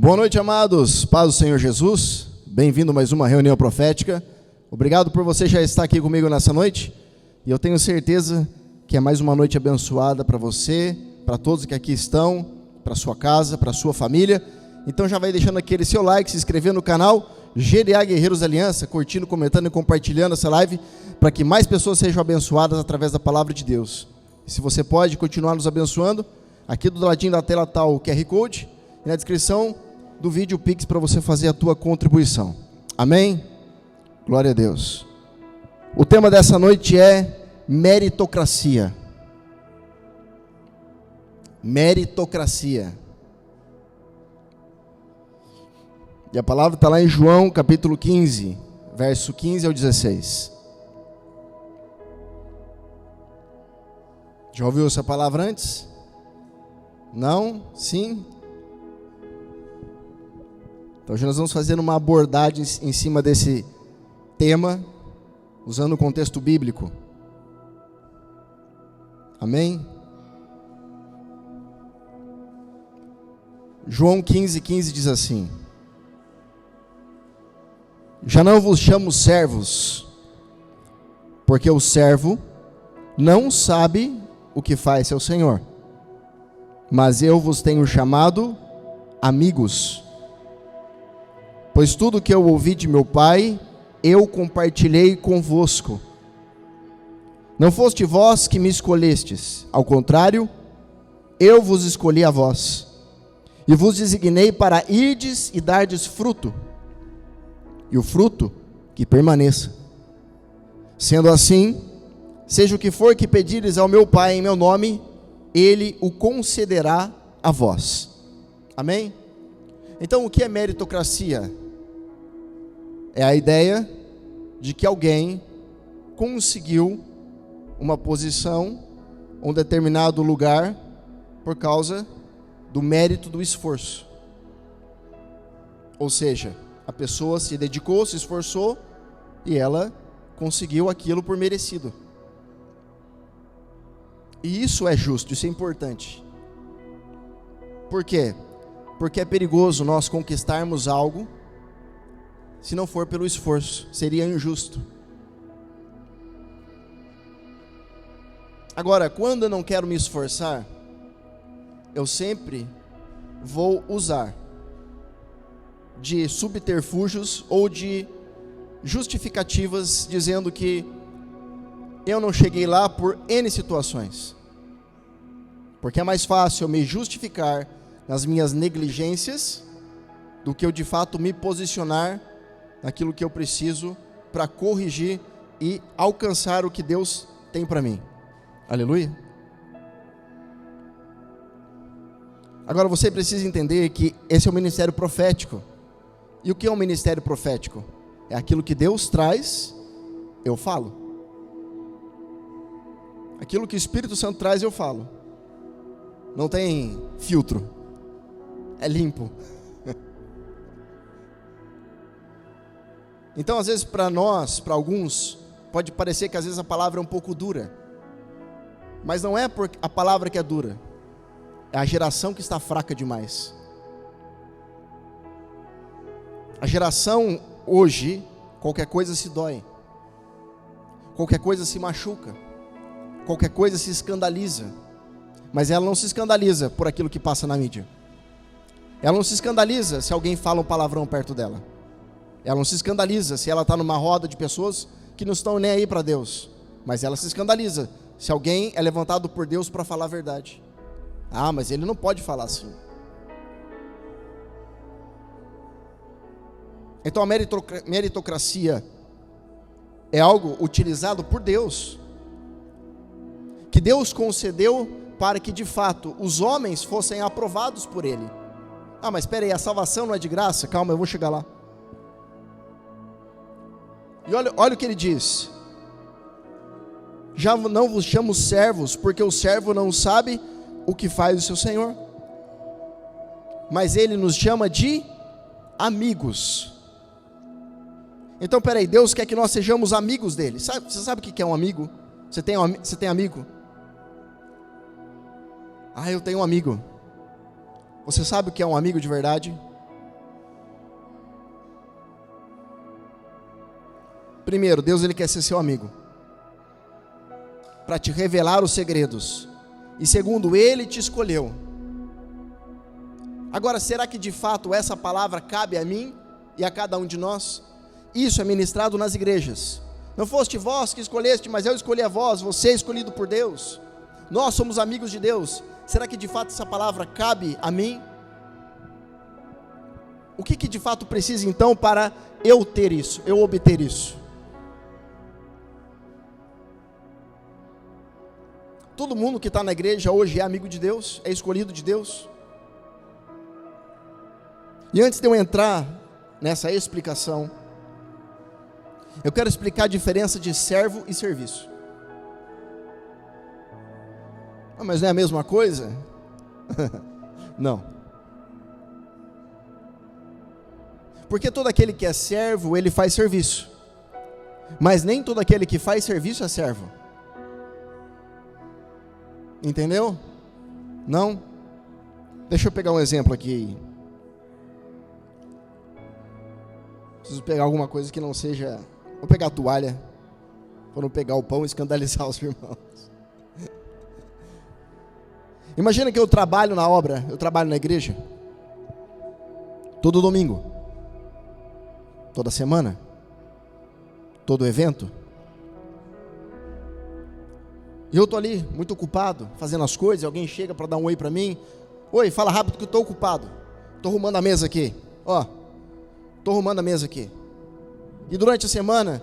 Boa noite, amados. Paz do Senhor Jesus. Bem-vindo a mais uma reunião profética. Obrigado por você já estar aqui comigo nessa noite. E eu tenho certeza que é mais uma noite abençoada para você, para todos que aqui estão, para sua casa, para sua família. Então já vai deixando aquele seu like, se inscrevendo no canal GDA Guerreiros Aliança, curtindo, comentando e compartilhando essa live, para que mais pessoas sejam abençoadas através da palavra de Deus. E se você pode continuar nos abençoando, aqui do ladinho da tela está o QR Code e na descrição do vídeo o Pix para você fazer a tua contribuição. Amém? Glória a Deus. O tema dessa noite é meritocracia. Meritocracia. E a palavra está lá em João capítulo 15, verso 15 ao 16. Já ouviu essa palavra antes? Não? Sim? Então hoje nós vamos fazer uma abordagem em cima desse tema, usando o contexto bíblico. Amém? João 15:15 diz assim: já não vos chamo servos, porque o servo não sabe o que faz seu senhor, mas eu vos tenho chamado amigos. Pois tudo que eu ouvi de meu Pai, eu compartilhei convosco. Não foste vós que me escolhestes, ao contrário, eu vos escolhi a vós, e vos designei para irdes e dardes fruto, e o fruto que permaneça. Sendo assim, seja o que for que pedires ao meu Pai em meu nome, Ele o concederá a vós. Amém? Então o que é meritocracia? É a ideia de que alguém conseguiu uma posição, um determinado lugar, por causa do mérito do esforço. Ou seja, a pessoa se dedicou, se esforçou e ela conseguiu aquilo por merecido. E isso é justo, isso é importante. Por quê? Porque é perigoso nós conquistarmos algo se não for pelo esforço, seria injusto. Agora, quando eu não quero me esforçar, eu sempre vou usar de subterfúgios ou de justificativas dizendo que eu não cheguei lá por N situações. Porque é mais fácil eu me justificar nas minhas negligências do que eu de fato me posicionar naquilo que eu preciso para corrigir e alcançar o que Deus tem para mim. Aleluia. Agora você precisa entender que esse é o ministério profético. E o que é um ministério profético? É aquilo que Deus traz, eu falo. Aquilo que o Espírito Santo traz, eu falo. Não tem filtro. É limpo. Então, às vezes, para nós, para alguns, pode parecer que às vezes a palavra é um pouco dura. Mas não é por a palavra que é dura. É a geração que está fraca demais. A geração hoje, qualquer coisa se dói. Qualquer coisa se machuca. Qualquer coisa se escandaliza. Mas ela não se escandaliza por aquilo que passa na mídia. Ela não se escandaliza se alguém fala um palavrão perto dela. Ela não se escandaliza se ela está numa roda de pessoas que não estão nem aí para Deus. Mas ela se escandaliza se alguém é levantado por Deus para falar a verdade. Ah, mas ele não pode falar assim. Então a meritocracia é algo utilizado por Deus, que Deus concedeu para que de fato os homens fossem aprovados por Ele. Ah, mas espera aí, a salvação não é de graça? Calma, eu vou chegar lá. E olha o que ele diz: já não vos chamo servos, porque o servo não sabe o que faz o seu senhor, mas ele nos chama de amigos. Então peraí, Deus quer que nós sejamos amigos dele. Você sabe o que é um amigo? Você tem amigo? Ah, eu tenho um amigo. Você sabe o que é um amigo de verdade? Primeiro, Deus ele quer ser seu amigo, para te revelar os segredos. E segundo, Ele te escolheu. Agora, será que de fato essa palavra cabe a mim e a cada um de nós? Isso é ministrado nas igrejas. Não foste vós que escolheste, mas eu escolhi a vós, você é escolhido por Deus. Nós somos amigos de Deus. Será que de fato essa palavra cabe a mim? O que de fato precisa então para eu ter isso, eu obter isso? Todo mundo que está na igreja hoje é amigo de Deus, é escolhido de Deus. E antes de eu entrar nessa explicação, eu quero explicar a diferença de servo e serviço. Mas não é a mesma coisa? Não. Porque todo aquele que é servo, ele faz serviço. Mas nem todo aquele que faz serviço é servo. Entendeu? Não? Deixa eu pegar um exemplo aqui. Preciso pegar alguma coisa que não seja... Vou pegar a toalha, para não pegar o pão e escandalizar os irmãos. Imagina que eu trabalho na obra, eu trabalho na igreja, todo domingo, toda semana, todo evento. E eu estou ali, muito ocupado, fazendo as coisas, e alguém chega para dar um oi para mim. Oi, fala rápido que eu estou ocupado. Estou arrumando a mesa aqui. Estou arrumando a mesa aqui. E durante a semana,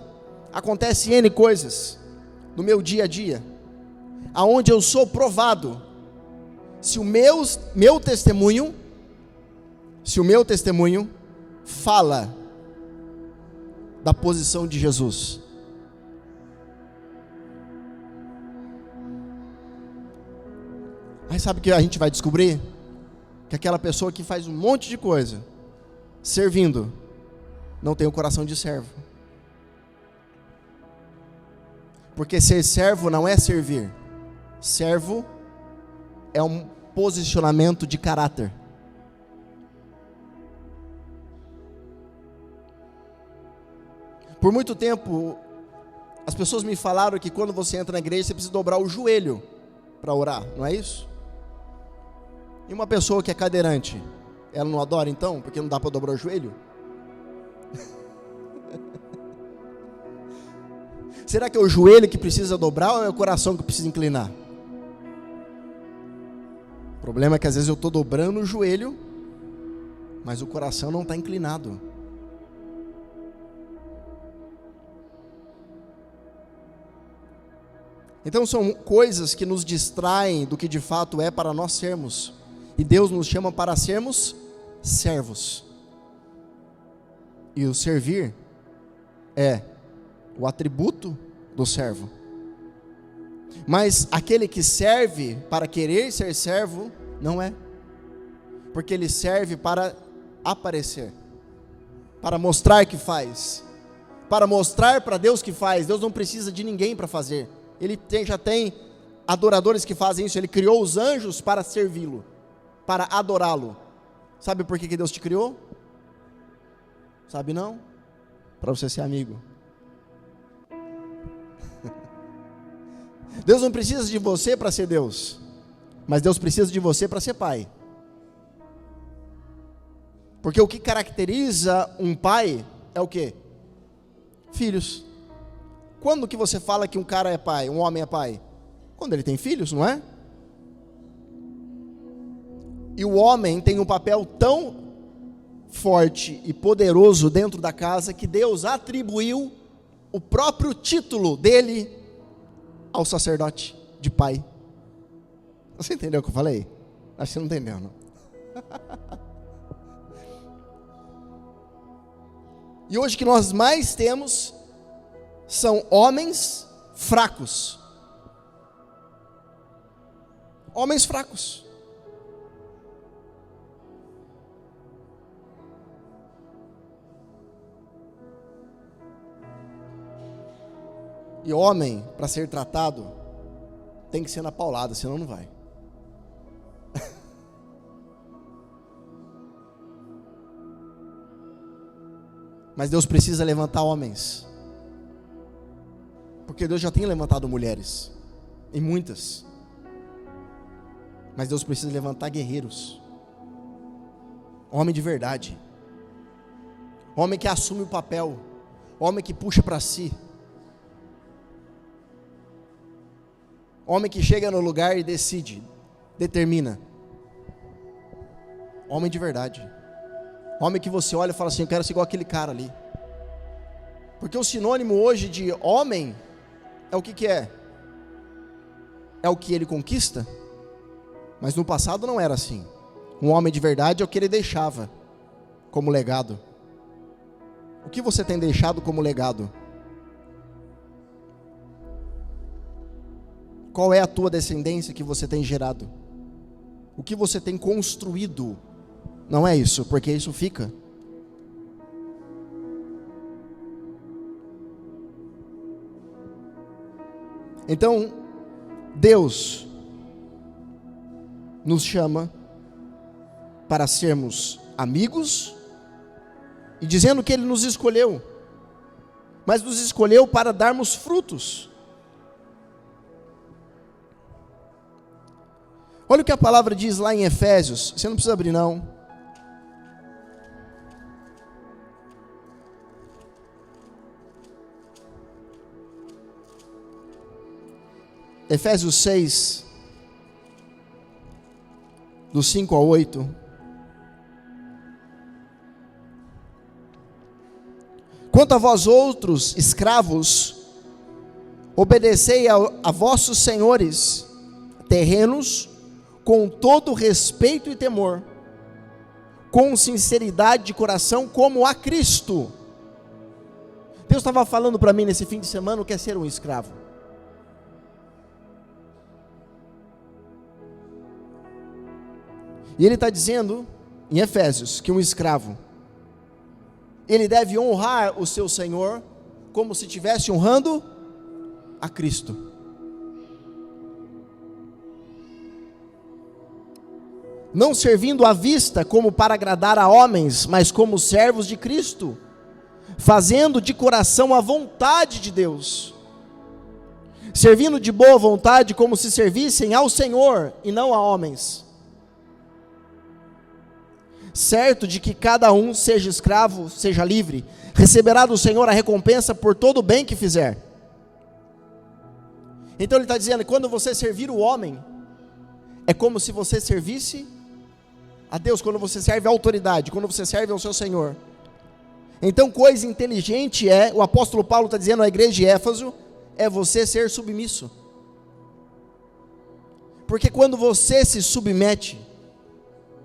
acontece N coisas no meu dia a dia, aonde eu sou provado, se o meu testemunho fala da posição de Jesus. Aí sabe o que a gente vai descobrir? Que aquela pessoa que faz um monte de coisa, servindo, não tem o coração de servo. Porque ser servo não é servir. Servo é um posicionamento de caráter. Por muito tempo, as pessoas me falaram que quando você entra na igreja, você precisa dobrar o joelho para orar, não é isso? E uma pessoa que é cadeirante, ela não adora então? Porque não dá para dobrar o joelho? Será que é o joelho que precisa dobrar ou é o coração que precisa inclinar? O problema é que às vezes eu estou dobrando o joelho, mas o coração não está inclinado. Então são coisas que nos distraem do que de fato é para nós sermos. E Deus nos chama para sermos servos. E o servir é o atributo do servo. Mas aquele que serve para querer ser servo, não é. Porque ele serve para aparecer, para mostrar que faz, para mostrar para Deus que faz. Deus não precisa de ninguém para fazer. Ele já tem adoradores que fazem isso. Ele criou os anjos para servi-lo, para adorá-lo. Sabe por que Deus te criou? Sabe não? Para você ser amigo. Deus não precisa de você para ser Deus, mas Deus precisa de você para ser pai. Porque o que caracteriza um pai é o quê? Filhos. Quando que você fala que um cara é pai, um homem é pai? Quando ele tem filhos, não é? E o homem tem um papel tão forte e poderoso dentro da casa que Deus atribuiu o próprio título dele ao sacerdote de pai. Você entendeu o que eu falei? Acho que você não entendeu, não. E hoje o que nós mais temos são homens fracos. Homens fracos. E homem, para ser tratado, tem que ser na paulada, senão não vai. Mas Deus precisa levantar homens Porque Deus já tem levantado mulheres, e muitas. Mas Deus precisa levantar guerreiros. Homem de verdade. Homem que assume o papel. Homem que puxa para si. Homem que chega no lugar e decide, determina. Homem de verdade. Homem que você olha e fala assim: eu quero ser igual aquele cara ali. Porque o sinônimo hoje de homem é o que é? É o que ele conquista? Mas no passado não era assim. Um homem de verdade é o que ele deixava como legado. O que você tem deixado como legado? Qual é a tua descendência que você tem gerado? O que você tem construído? Não é isso, porque isso fica. Então, Deus nos chama para sermos amigos, e dizendo que Ele nos escolheu, mas nos escolheu para darmos frutos. Olha o que a palavra diz lá em Efésios, você não precisa abrir não. Efésios 6, do 5 ao 8. Quanto a vós outros, escravos, obedecei a vossos senhores terrenos, com todo respeito e temor, com sinceridade de coração, como a Cristo. Deus estava falando para mim nesse fim de semana o que é ser um escravo. E Ele está dizendo, em Efésios, que um escravo, ele deve honrar o seu Senhor, como se estivesse honrando a Cristo. Não servindo à vista como para agradar a homens, mas como servos de Cristo, fazendo de coração a vontade de Deus, servindo de boa vontade como se servissem ao Senhor e não a homens, certo de que cada um, seja escravo, seja livre, receberá do Senhor a recompensa por todo o bem que fizer. Então Ele está dizendo que quando você servir o homem, é como se você servisse a Deus, quando você serve a autoridade, quando você serve ao seu Senhor. Então coisa inteligente o apóstolo Paulo está dizendo à igreja de Éfeso, é você ser submisso. Porque quando você se submete,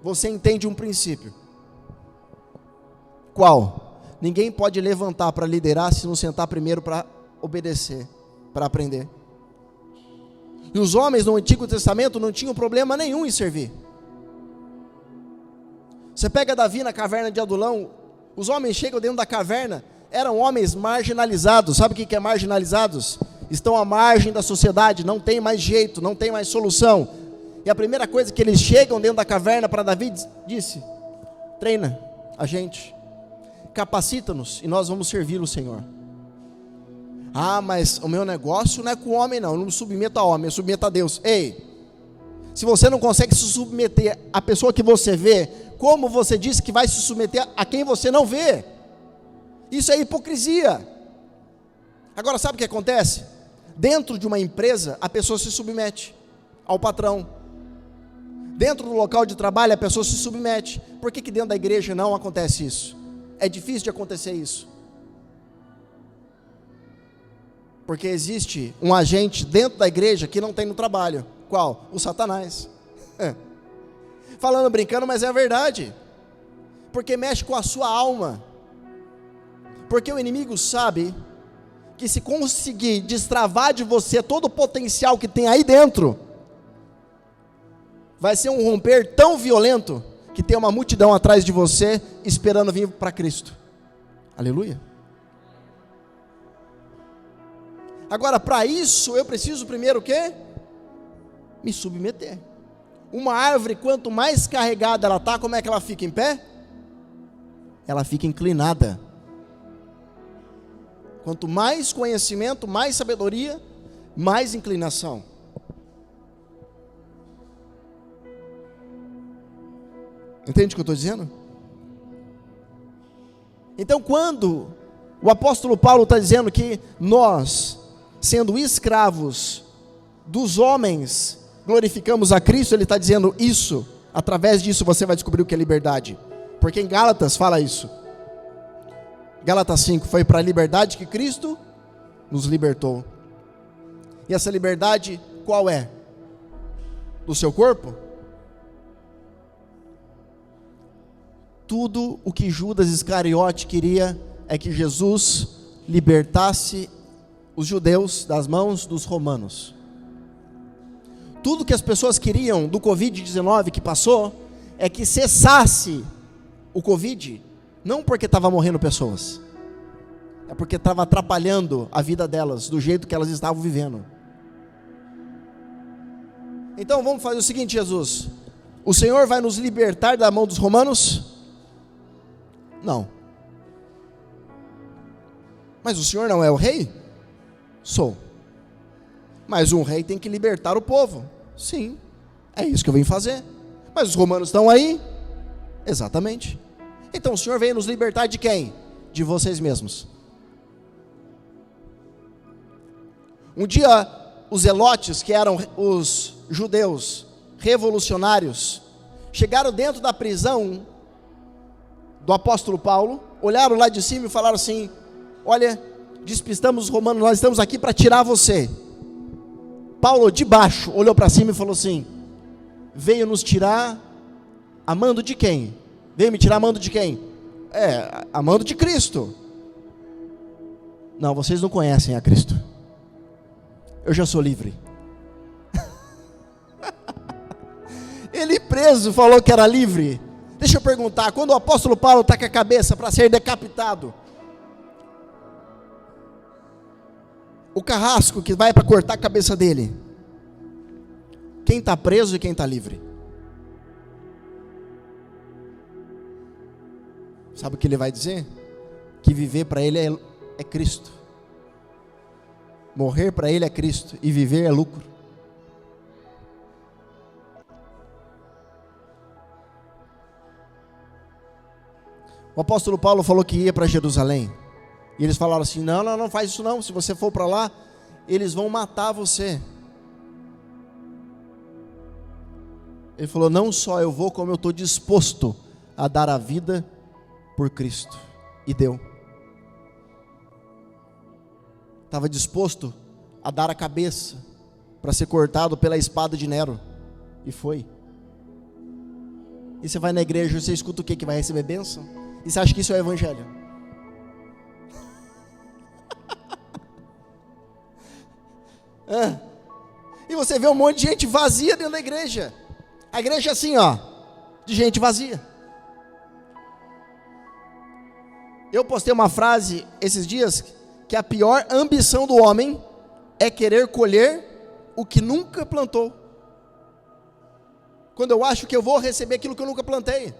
você entende um princípio. Qual? Ninguém pode levantar para liderar se não sentar primeiro para obedecer, para aprender. E os homens no Antigo Testamento não tinham problema nenhum em servir. Você pega Davi na caverna de Adulão, os homens chegam dentro da caverna, eram homens marginalizados. Sabe o que é marginalizados? Estão à margem da sociedade, não tem mais jeito, não tem mais solução. E a primeira coisa que eles chegam dentro da caverna para Davi, disse: treina a gente, capacita-nos e nós vamos servir o Senhor. Ah, mas o meu negócio não é com o homem não, eu não me submeto a homem, eu submeto a Deus. Ei, se você não consegue se submeter à pessoa que você vê, como você disse que vai se submeter a quem você não vê? Isso é hipocrisia. Agora sabe o que acontece? Dentro de uma empresa, a pessoa se submete ao patrão. Dentro do local de trabalho, a pessoa se submete. Por que dentro da igreja não acontece isso? É difícil de acontecer isso. Porque existe um agente dentro da igreja que não tem no trabalho. Qual? O Satanás. Falando brincando, mas é a verdade. Porque mexe com a sua alma. Porque o inimigo sabe que se conseguir destravar de você todo o potencial que tem aí dentro, vai ser um romper tão violento que tem uma multidão atrás de você esperando vir para Cristo. Aleluia. Agora, para isso, eu preciso primeiro o quê? Me submeter. Uma árvore, quanto mais carregada ela está, como é que ela fica em pé? Ela fica inclinada. Quanto mais conhecimento, mais sabedoria, mais inclinação. Entende o que eu estou dizendo? Então, quando o apóstolo Paulo está dizendo que nós, sendo escravos dos homens, glorificamos a Cristo, ele está dizendo isso. Através disso você vai descobrir o que é liberdade. Porque em Gálatas fala isso. Gálatas 5, foi para a liberdade que Cristo nos libertou. E essa liberdade qual é? Do seu corpo? Tudo o que Judas Iscariote queria é que Jesus libertasse os judeus das mãos dos romanos. Tudo que as pessoas queriam do Covid-19 que passou é que cessasse o Covid, não porque estava morrendo pessoas, é porque estava atrapalhando a vida delas, do jeito que elas estavam vivendo. Então vamos fazer o seguinte, Jesus: o Senhor vai nos libertar da mão dos romanos? Não. Mas o Senhor não é o rei? Sou. Mas um rei tem que libertar o povo. Sim, é isso que eu vim fazer. Mas os romanos estão aí? Exatamente. Então o Senhor veio nos libertar de quem? De vocês mesmos. Um dia, os zelotes, que eram os judeus revolucionários, chegaram dentro da prisão do apóstolo Paulo, olharam lá de cima e falaram assim: olha, despistamos os romanos, nós estamos aqui para tirar você. Paulo, de baixo, olhou para cima e falou assim: veio nos tirar a mando de quem? Veio me tirar a mando de quem? A mando de Cristo. Não, vocês não conhecem a Cristo. Eu já sou livre. Ele preso falou que era livre. Deixa eu perguntar, quando o apóstolo Paulo está com a cabeça para ser decapitado, o carrasco que vai para cortar a cabeça dele, quem está preso e quem está livre? Sabe o que ele vai dizer? Que viver para ele é Cristo. Morrer para ele é Cristo e viver é lucro. O apóstolo Paulo falou que ia para Jerusalém. E eles falaram assim: não faz isso não. Se você for para lá, eles vão matar você. Ele falou: não só eu vou, como eu estou disposto a dar a vida por Cristo. E deu. Estava disposto a dar a cabeça para ser cortado pela espada de Nero. E foi. E você vai na igreja e você escuta o que? Que vai receber bênção? E você acha que isso é o evangelho? E você vê um monte de gente vazia dentro da igreja. A igreja é assim, ó, de gente vazia. Eu postei uma frase esses dias, que a pior ambição do homem é querer colher o que nunca plantou. Quando eu acho que eu vou receber aquilo que eu nunca plantei.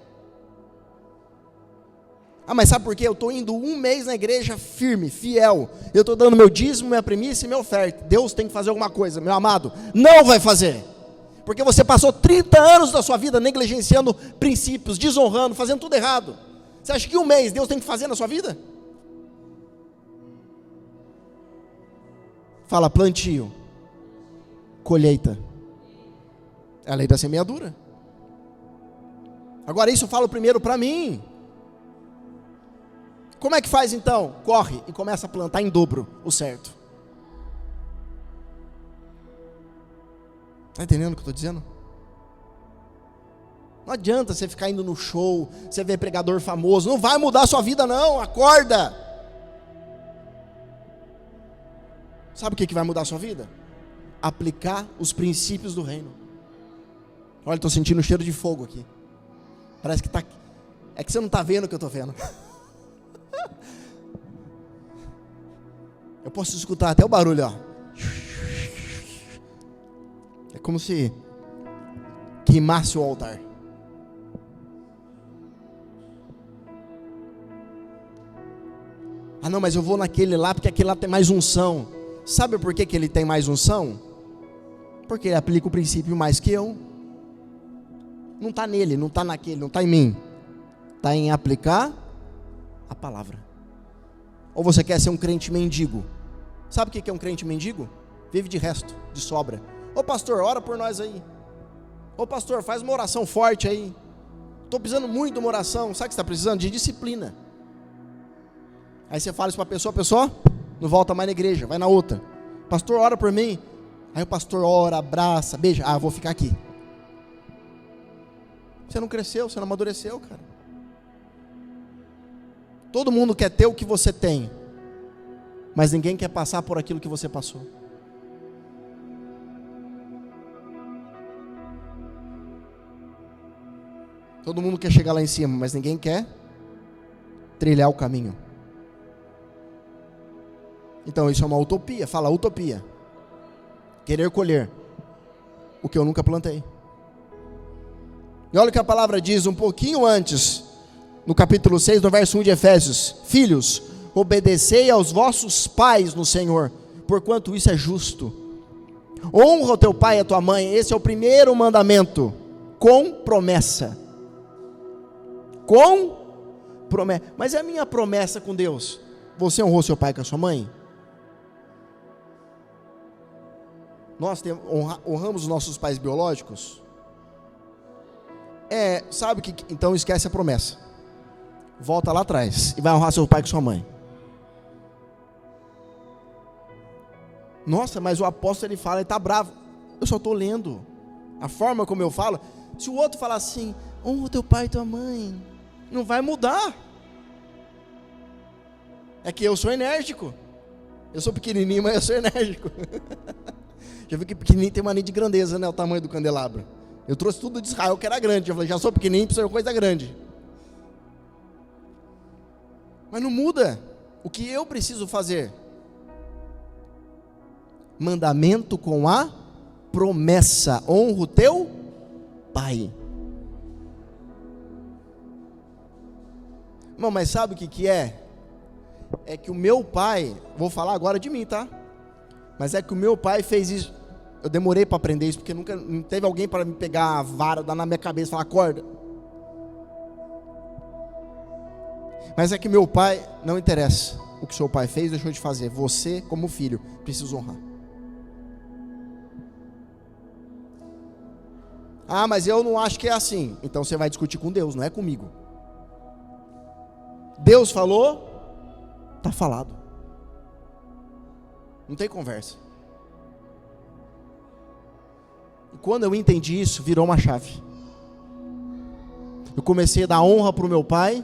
Mas sabe por quê? Eu estou indo 1 mês na igreja firme, fiel. Eu estou dando meu dízimo, minha primícia e minha oferta. Deus tem que fazer alguma coisa, meu amado. Não vai fazer. Porque você passou 30 anos da sua vida negligenciando princípios, desonrando, fazendo tudo errado. Você acha que 1 mês Deus tem que fazer na sua vida? Fala: plantio, colheita. É a lei da semeadura. Agora isso eu falo primeiro para mim. Como é que faz então? Corre e começa a plantar em dobro o certo. Está entendendo o que eu estou dizendo? Não adianta você ficar indo no show, você ver pregador famoso, não vai mudar a sua vida não, acorda. Sabe o que vai mudar a sua vida? Aplicar os princípios do reino. Olha, estou sentindo um cheiro de fogo aqui. Parece que está... É que você não está vendo o que eu estou vendo. Eu posso escutar até o barulho, ó. É como se queimasse o altar. Ah não, mas eu vou naquele lá porque aquele lá tem mais unção. Sabe por que ele tem mais unção? Porque ele aplica o princípio mais que eu. Não está nele, não está naquele, não está em mim. Está em aplicar a palavra. Ou você quer ser um crente mendigo? Sabe o que é um crente mendigo? Vive de resto, de sobra. Ô pastor, ora por nós aí. Ô pastor, faz uma oração forte aí. Estou precisando muito de uma oração. Sabe o que você está precisando? De disciplina. Aí você fala isso para a pessoa não volta mais na igreja, vai na outra. Pastor, ora por mim. Aí o pastor ora, abraça, beija. Ah, eu vou ficar aqui. Você não cresceu, você não amadureceu, cara. Todo mundo quer ter o que você tem, mas ninguém quer passar por aquilo que você passou. Todo mundo quer chegar lá em cima, mas ninguém quer trilhar o caminho. Então isso é uma utopia, fala utopia. Querer colher o que eu nunca plantei. E olha o que a palavra diz um pouquinho antes, no capítulo 6, no verso 1 de Efésios: filhos, obedecei aos vossos pais no Senhor, porquanto isso é justo. Honra o teu pai e a tua mãe, esse é o primeiro mandamento, com promessa. Com promessa. Mas é a minha promessa com Deus. Você honrou seu pai com a sua mãe? Nós honramos os nossos pais biológicos? Sabe que então esquece a promessa. Volta lá atrás e vai honrar seu pai com sua mãe. Nossa, mas o apóstolo ele fala, ele está bravo. Eu só estou lendo a forma como eu falo. Se o outro falar assim, honra teu pai e tua mãe, não vai mudar. É que eu sou enérgico. Eu sou pequenininho, mas eu sou enérgico. Já viu que pequenininho tem mania de grandeza, né? O tamanho do candelabro. Eu trouxe tudo de Israel que era grande. Eu falei, já sou pequenininho, precisa de coisa grande. Mas não muda. O que eu preciso fazer? Mandamento com a promessa. Honra o teu pai. Não, mas sabe o que é? É que o meu pai, vou falar agora de mim, tá? Mas é que o meu pai fez isso. Eu demorei para aprender isso, porque nunca não teve alguém para me pegar a vara, dar na minha cabeça e falar, acorda. Mas é que meu pai, não interessa o que seu pai fez, deixou de fazer. Você, como filho, precisa honrar. Ah, mas eu não acho que é assim. Então você vai discutir com Deus, não é comigo. Deus falou, está falado. Não tem conversa. E quando eu entendi isso, virou uma chave. Eu comecei a dar honra para o meu pai,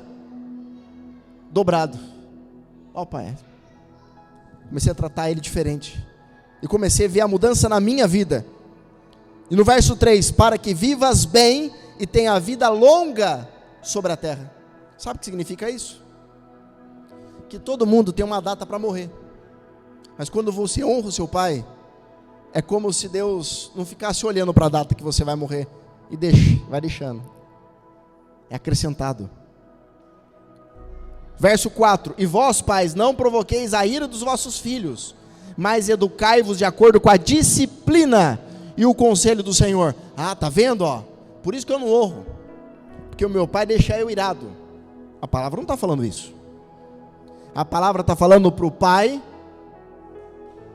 dobrado. Ó pai, comecei a tratar ele diferente. E comecei a ver a mudança na minha vida. E no verso 3, para que vivas bem e tenha vida longa sobre a terra. Sabe o que significa isso? Que todo mundo tem uma data para morrer. Mas quando você honra o seu pai, é como se Deus não ficasse olhando para a data que você vai morrer e vai deixando. É acrescentado. Verso 4: e vós, pais, não provoqueis a ira dos vossos filhos, mas educai-vos de acordo com a disciplina e o conselho do Senhor. Ah, tá vendo, ó? Por isso que eu não honro, porque o meu pai deixa eu irado. A palavra não está falando isso. A palavra está falando para o pai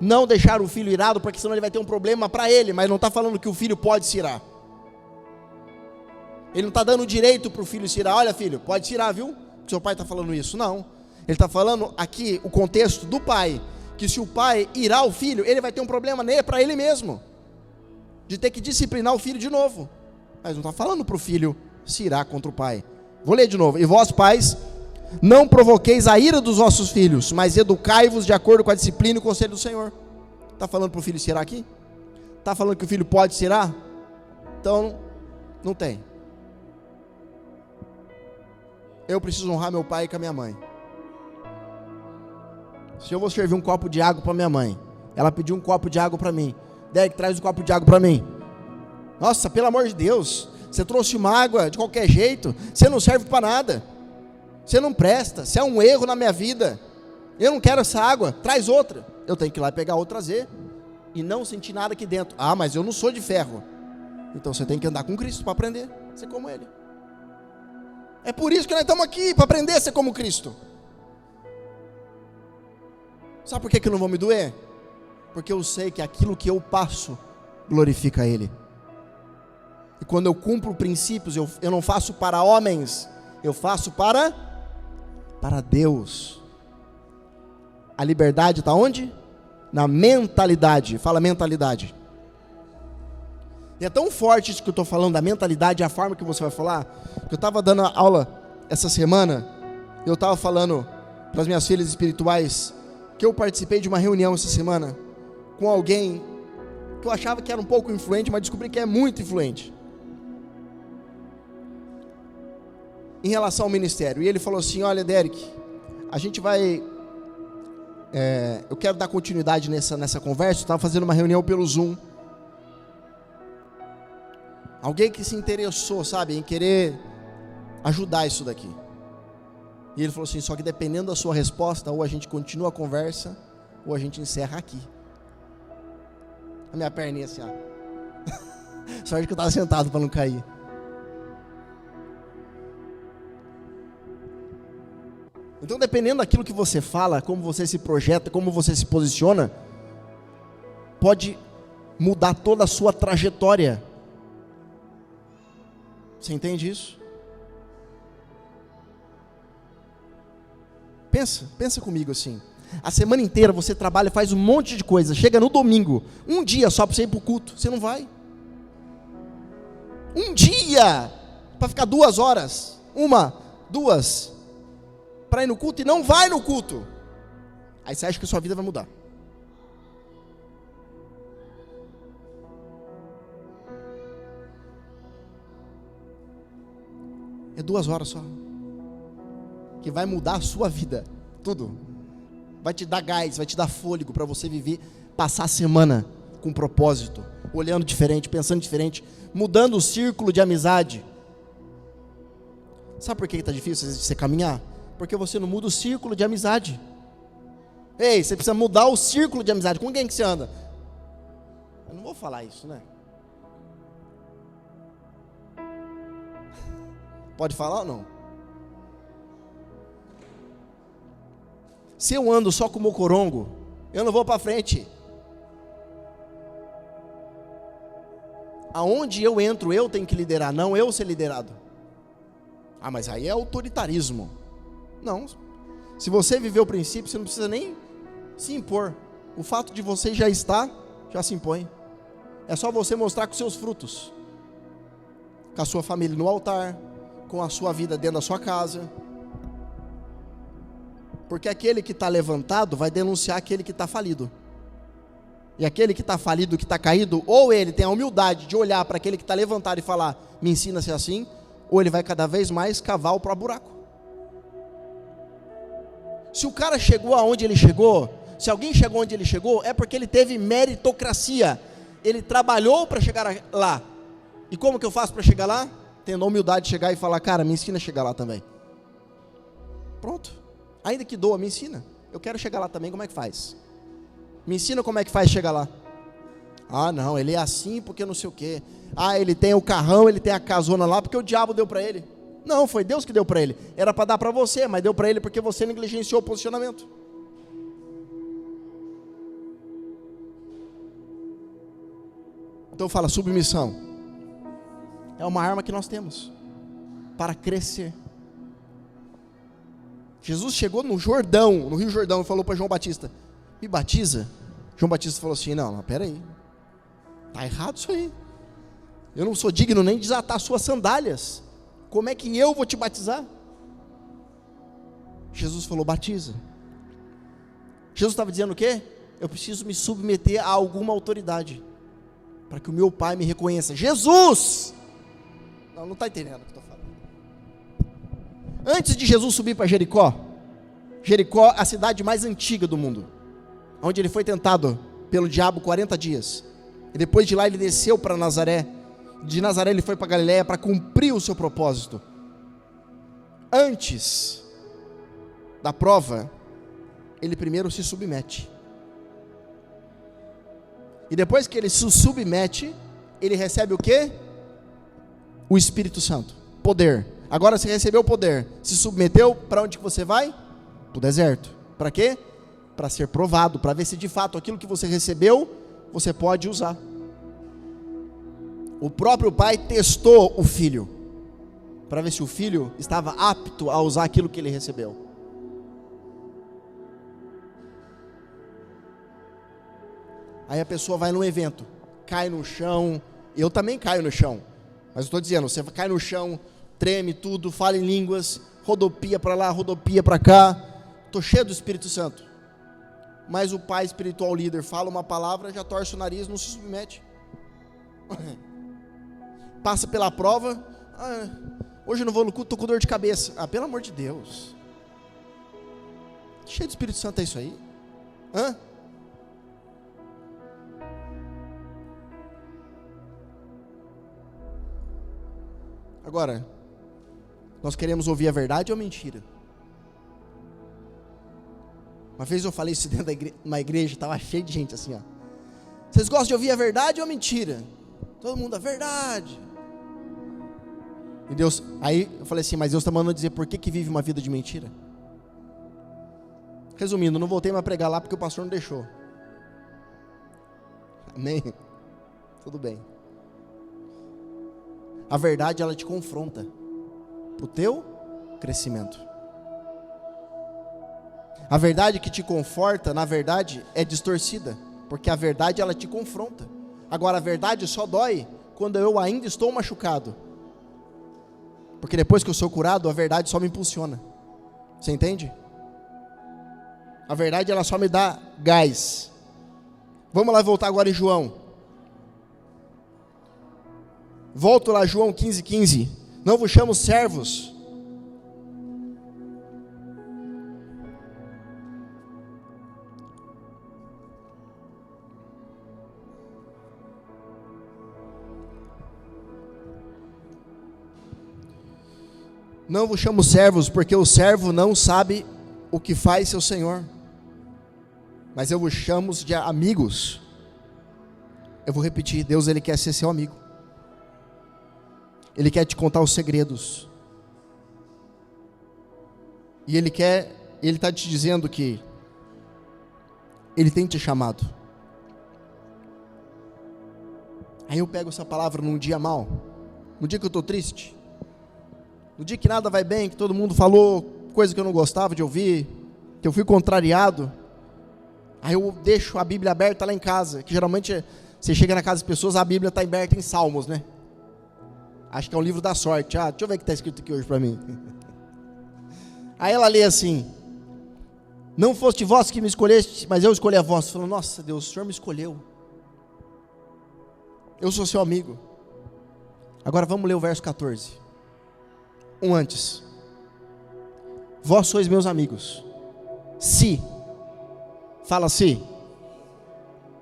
não deixar o filho irado, porque senão ele vai ter um problema para ele, mas não está falando que o filho pode se irar. Ele não está dando direito para o filho se irar. Olha, filho, pode se irar, viu? Seu pai está falando isso. Não. Ele está falando aqui o contexto do pai, que se o pai irar o filho, ele vai ter um problema para ele mesmo, de ter que disciplinar o filho de novo. Mas não está falando para o filho se irar contra o pai. Vou ler de novo. E vós, pais, não provoqueis a ira dos vossos filhos, mas educai-vos de acordo com a disciplina e o conselho do Senhor. Está falando para o filho se irar aqui? Está falando que o filho pode se irar? Então, não tem. Eu preciso honrar meu pai com a minha mãe. Se eu vou servir um copo de água para minha mãe, ela pediu um copo de água para mim, Derek, traz um copo de água para mim. Nossa, pelo amor de Deus, você trouxe uma água de qualquer jeito, você não serve para nada, você não presta, você é um erro na minha vida. Eu não quero essa água, traz outra. Eu tenho que ir lá pegar outra, trazer, e não sentir nada aqui dentro. Ah, mas eu não sou de ferro. Então você tem que andar com Cristo para aprender a ser como Ele. É por isso que nós estamos aqui, para aprender a ser como Cristo. Sabe por que eu não vou me doer? Porque eu sei que aquilo que eu passo glorifica Ele. E quando eu cumpro princípios, eu não faço para homens, eu faço para Deus. A liberdade está onde? Na mentalidade. Fala mentalidade. E é tão forte isso que eu estou falando, da mentalidade, a forma que você vai falar, que eu estava dando aula essa semana, eu estava falando para as minhas filhas espirituais, que eu participei de uma reunião essa semana, com alguém, que eu achava que era um pouco influente, mas descobri que é muito influente, em relação ao ministério. E ele falou assim: olha, Derek, a gente vai... eu quero dar continuidade nessa conversa. Eu estava fazendo uma reunião pelo Zoom. Alguém que se interessou, sabe, em querer ajudar isso daqui. E ele falou assim: só que dependendo da sua resposta, ou a gente continua a conversa, ou a gente encerra aqui. A minha perninha assim, ó. Sorte que eu estava sentado para não cair. Então, dependendo daquilo que você fala, como você se projeta, como você se posiciona, pode mudar toda a sua trajetória. Você entende isso? Pensa comigo assim. A semana inteira você trabalha, faz um monte de coisa. Chega no domingo, um dia só para você ir para o culto, você não vai. Um dia para ficar 2 horas, 1, 2 para ir no culto, e não vai no culto. Aí você acha que a sua vida vai mudar. É 2 horas só, que vai mudar a sua vida, tudo. Vai te dar gás, vai te dar fôlego para você viver, passar a semana com propósito, olhando diferente, pensando diferente, mudando o círculo de amizade. Sabe por que está difícil você caminhar? Porque você não muda o círculo de amizade. Ei, você precisa mudar o círculo de amizade. Com quem que você anda? Eu não vou falar isso, né? Pode falar ou não? Se eu ando só com o mocorongo, eu não vou para frente. Aonde eu entro, eu tenho que liderar, não eu ser liderado. Ah, mas aí é autoritarismo. Não, se você viver o princípio, você não precisa nem se impor. O fato de você já estar, já se impõe. É só você mostrar com seus frutos, com a sua família no altar, com a sua vida dentro da sua casa. Porque aquele que está levantado vai denunciar aquele que está falido. E aquele que está falido, que está caído, ou ele tem a humildade de olhar para aquele que está levantado e falar: me ensina a ser assim, ou ele vai cada vez mais cavar o próprio buraco. Se o cara chegou aonde ele chegou, se alguém chegou onde ele chegou, é porque ele teve meritocracia. Ele trabalhou para chegar lá. E como que eu faço para chegar lá? Tendo a humildade de chegar e falar: cara, me ensina a chegar lá também. Pronto. Ainda que doa, me ensina. Eu quero chegar lá também, como é que faz? Me ensina como é que faz chegar lá. Ah, não, ele é assim porque não sei o quê. Ah, ele tem o carrão, ele tem a casona lá porque o diabo deu para ele. Não, foi Deus que deu para ele. Era para dar para você, mas deu para ele porque você negligenciou o posicionamento. Então fala: submissão é uma arma que nós temos para crescer. Jesus chegou no Jordão, no Rio Jordão, e falou para João Batista: me batiza. João Batista falou assim: não, peraí, está errado isso aí. Eu não sou digno nem de desatar suas sandálias. Como é que eu vou te batizar? Jesus falou: batiza. Jesus estava dizendo o quê? Eu preciso me submeter a alguma autoridade, para que o meu Pai me reconheça. Jesus! Não está entendendo o que eu estou falando. Antes de Jesus subir para Jericó, Jericó é a cidade mais antiga do mundo, onde ele foi tentado pelo diabo 40 dias. E depois de lá ele desceu para Nazaré. De Nazaré ele foi para Galiléia para cumprir o seu propósito. Antes da prova, ele primeiro se submete. E depois que ele se submete, ele recebe o quê? O Espírito Santo, poder. Agora você recebeu o poder, se submeteu, para onde que você vai? Para o deserto. Para quê? Para ser provado, para ver se de fato aquilo que você recebeu, você pode usar. O próprio pai testou o filho, para ver se o filho estava apto a usar aquilo que ele recebeu. Aí a pessoa vai num evento, cai no chão, eu também caio no chão, mas eu estou dizendo, você cai no chão, treme tudo, fala em línguas, rodopia para lá, rodopia para cá, estou cheio do Espírito Santo, mas o pai espiritual líder fala uma palavra, já torce o nariz, não se submete, passa pela prova, hoje eu não vou no culto, estou com dor de cabeça, pelo amor de Deus, cheio do Espírito Santo é isso aí? Agora, nós queremos ouvir a verdade ou a mentira? Uma vez eu falei isso dentro da uma igreja, estava cheio de gente assim, ó. Vocês gostam de ouvir a verdade ou a mentira? Todo mundo, a verdade. E Deus, aí eu falei assim, mas Deus está mandando dizer por que vive uma vida de mentira? Resumindo, não voltei mais a pregar lá porque o pastor não deixou. Amém? Tudo bem. A verdade, ela te confronta para o teu crescimento. A verdade que te conforta, na verdade, é distorcida, porque a verdade, ela te confronta. Agora, a verdade só dói quando eu ainda estou machucado, porque depois que eu sou curado, a verdade só me impulsiona. Você entende? A verdade, ela só me dá gás. Vamos lá voltar agora em João. Volto lá, João 15:15. Não vos chamo servos. Não vos chamo servos, porque o servo não sabe o que faz seu senhor. Mas eu vos chamo de amigos. Eu vou repetir, Deus, Ele quer ser seu amigo. Ele quer te contar os segredos. E Ele está te dizendo que Ele tem te chamado. Aí eu pego essa palavra num dia mal, no dia que eu estou triste, no dia que nada vai bem, que todo mundo falou coisa que eu não gostava de ouvir, que eu fui contrariado. Aí eu deixo a Bíblia aberta lá em casa, que geralmente você chega na casa das pessoas, a Bíblia está aberta em Salmos, né? Acho que é um livro da sorte. Deixa eu ver o que está escrito aqui hoje para mim. Aí ela lê assim: não foste vós que me escolheste, mas eu escolhi a vós. Falando, nossa Deus, o Senhor me escolheu. Eu sou seu amigo. Agora vamos ler o verso 14. Antes. Vós sois meus amigos. Se, fala se,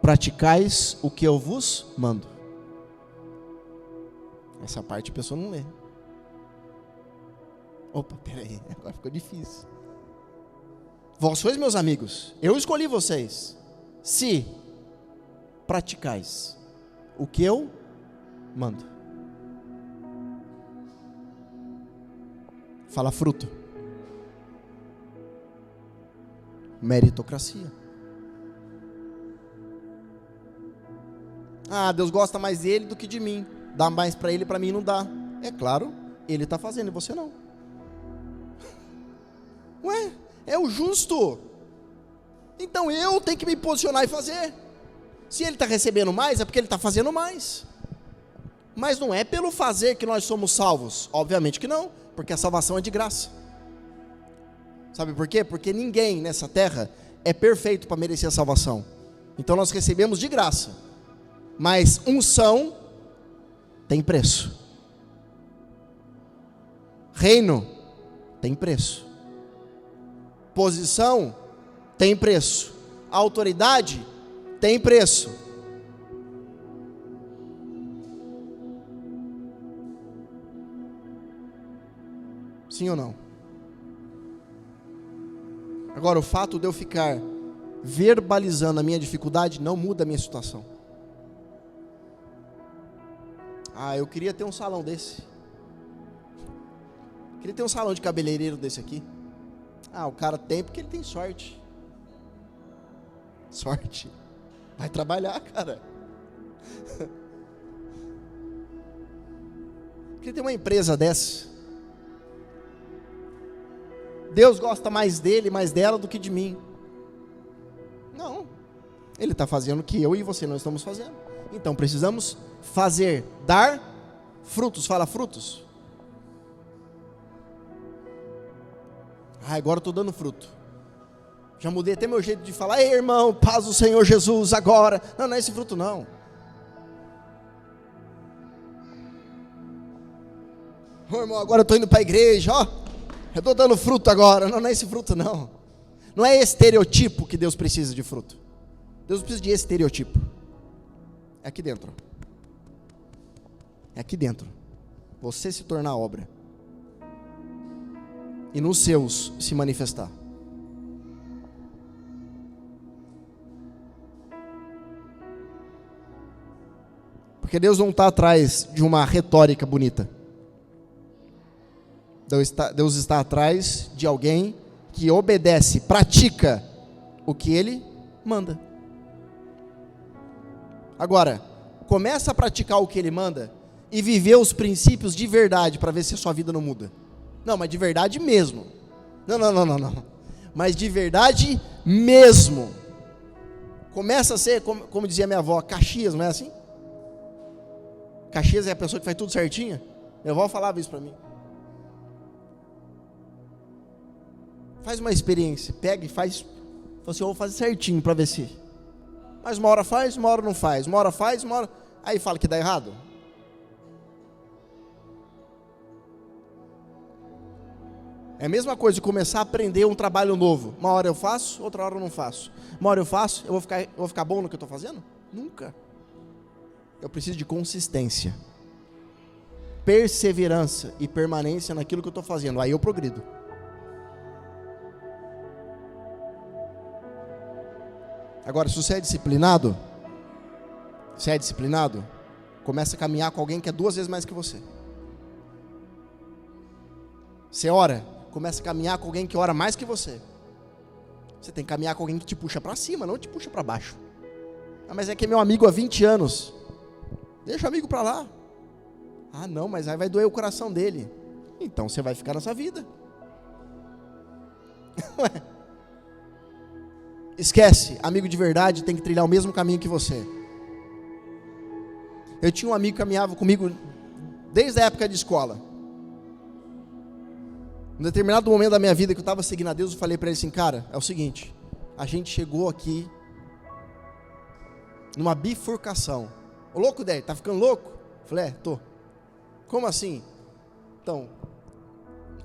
praticais o que eu vos mando. Essa parte a pessoa não lê. Opa, peraí, agora ficou difícil. Vós sois meus amigos, eu escolhi vocês, se praticais o que eu mando. Fala fruto. Meritocracia. Deus gosta mais dele do que de mim. Dá mais para ele, para mim não dá. É claro, ele está fazendo e você não. Ué, é o justo. Então eu tenho que me posicionar e fazer. Se ele está recebendo mais, é porque ele está fazendo mais. Mas não é pelo fazer que nós somos salvos. Obviamente que não, porque a salvação é de graça. Sabe por quê? Porque ninguém nessa terra é perfeito para merecer a salvação. Então nós recebemos de graça. Mas unção tem preço. Reino tem preço. Posição tem preço. Autoridade tem preço. Sim ou não? Agora, o fato de eu ficar verbalizando a minha dificuldade não muda a minha situação. Eu queria ter um salão desse. Queria ter um salão de cabeleireiro desse aqui. O cara tem porque ele tem sorte. Sorte. Vai trabalhar, cara. Queria ter uma empresa dessa. Deus gosta mais dele, mais dela do que de mim. Não. Ele está fazendo o que eu e você não estamos fazendo. Então precisamos fazer, dar frutos. Fala frutos. Agora eu estou dando fruto. Já mudei até meu jeito de falar. Ei, irmão, paz do Senhor Jesus agora. Não é esse fruto não. Irmão, agora eu estou indo para a igreja, eu estou dando fruto agora. Não é esse fruto não. Não é estereotipo que Deus precisa de fruto. Deus precisa de estereotipo. É aqui dentro. É aqui dentro. Você se tornar obra. E nos seus se manifestar. Porque Deus não está atrás de uma retórica bonita. Deus está atrás de alguém que obedece, pratica o que Ele manda. Agora, começa a praticar o que Ele manda e viver os princípios de verdade para ver se a sua vida não muda. Não, mas de verdade mesmo. Não. Mas de verdade mesmo. Começa a ser, como dizia minha avó, Caxias, não é assim? Caxias é a pessoa que faz tudo certinho? Minha avó falava isso para mim. Faz uma experiência, pega e faz. Fala assim, eu vou fazer certinho para ver se. Mas uma hora faz, uma hora não faz. Uma hora faz, uma hora. Aí fala que dá errado. É a mesma coisa de começar a aprender um trabalho novo. Uma hora eu faço, outra hora eu não faço. Uma hora eu faço, eu vou ficar bom no que eu estou fazendo? Nunca. Eu preciso de consistência, perseverança e permanência naquilo que eu estou fazendo. Aí eu progrido. Agora, se você é disciplinado, começa a caminhar com alguém que é 2 vezes mais que você. Você ora, começa a caminhar com alguém que ora mais que você. Você tem que caminhar com alguém que te puxa para cima, não te puxa para baixo. Mas é que é meu amigo há 20 anos. Deixa o amigo para lá. Não, mas aí vai doer o coração dele. Então você vai ficar nessa vida. Ué. Esquece, amigo de verdade tem que trilhar o mesmo caminho que você. Eu tinha um amigo que caminhava comigo desde a época de escola. Em determinado momento da minha vida que eu estava seguindo a Deus, eu falei para ele assim, cara, é o seguinte, a gente chegou aqui numa bifurcação. Ô louco, Dé, tá ficando louco? Eu falei, tô. Como assim? Então,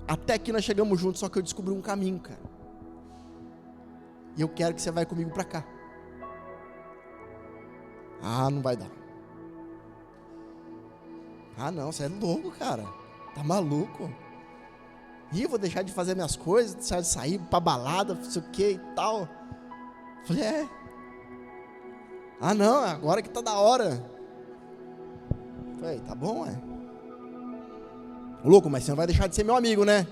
até que nós chegamos juntos, só que eu descobri um caminho, cara. E eu quero que você vá comigo para cá. Não vai dar. Não, você é louco, cara. Tá maluco? E eu vou deixar de fazer minhas coisas, deixar de sair pra balada, não sei o que e tal. Falei, não, agora que tá da hora. Falei, tá bom, Louco, mas você não vai deixar de ser meu amigo, né?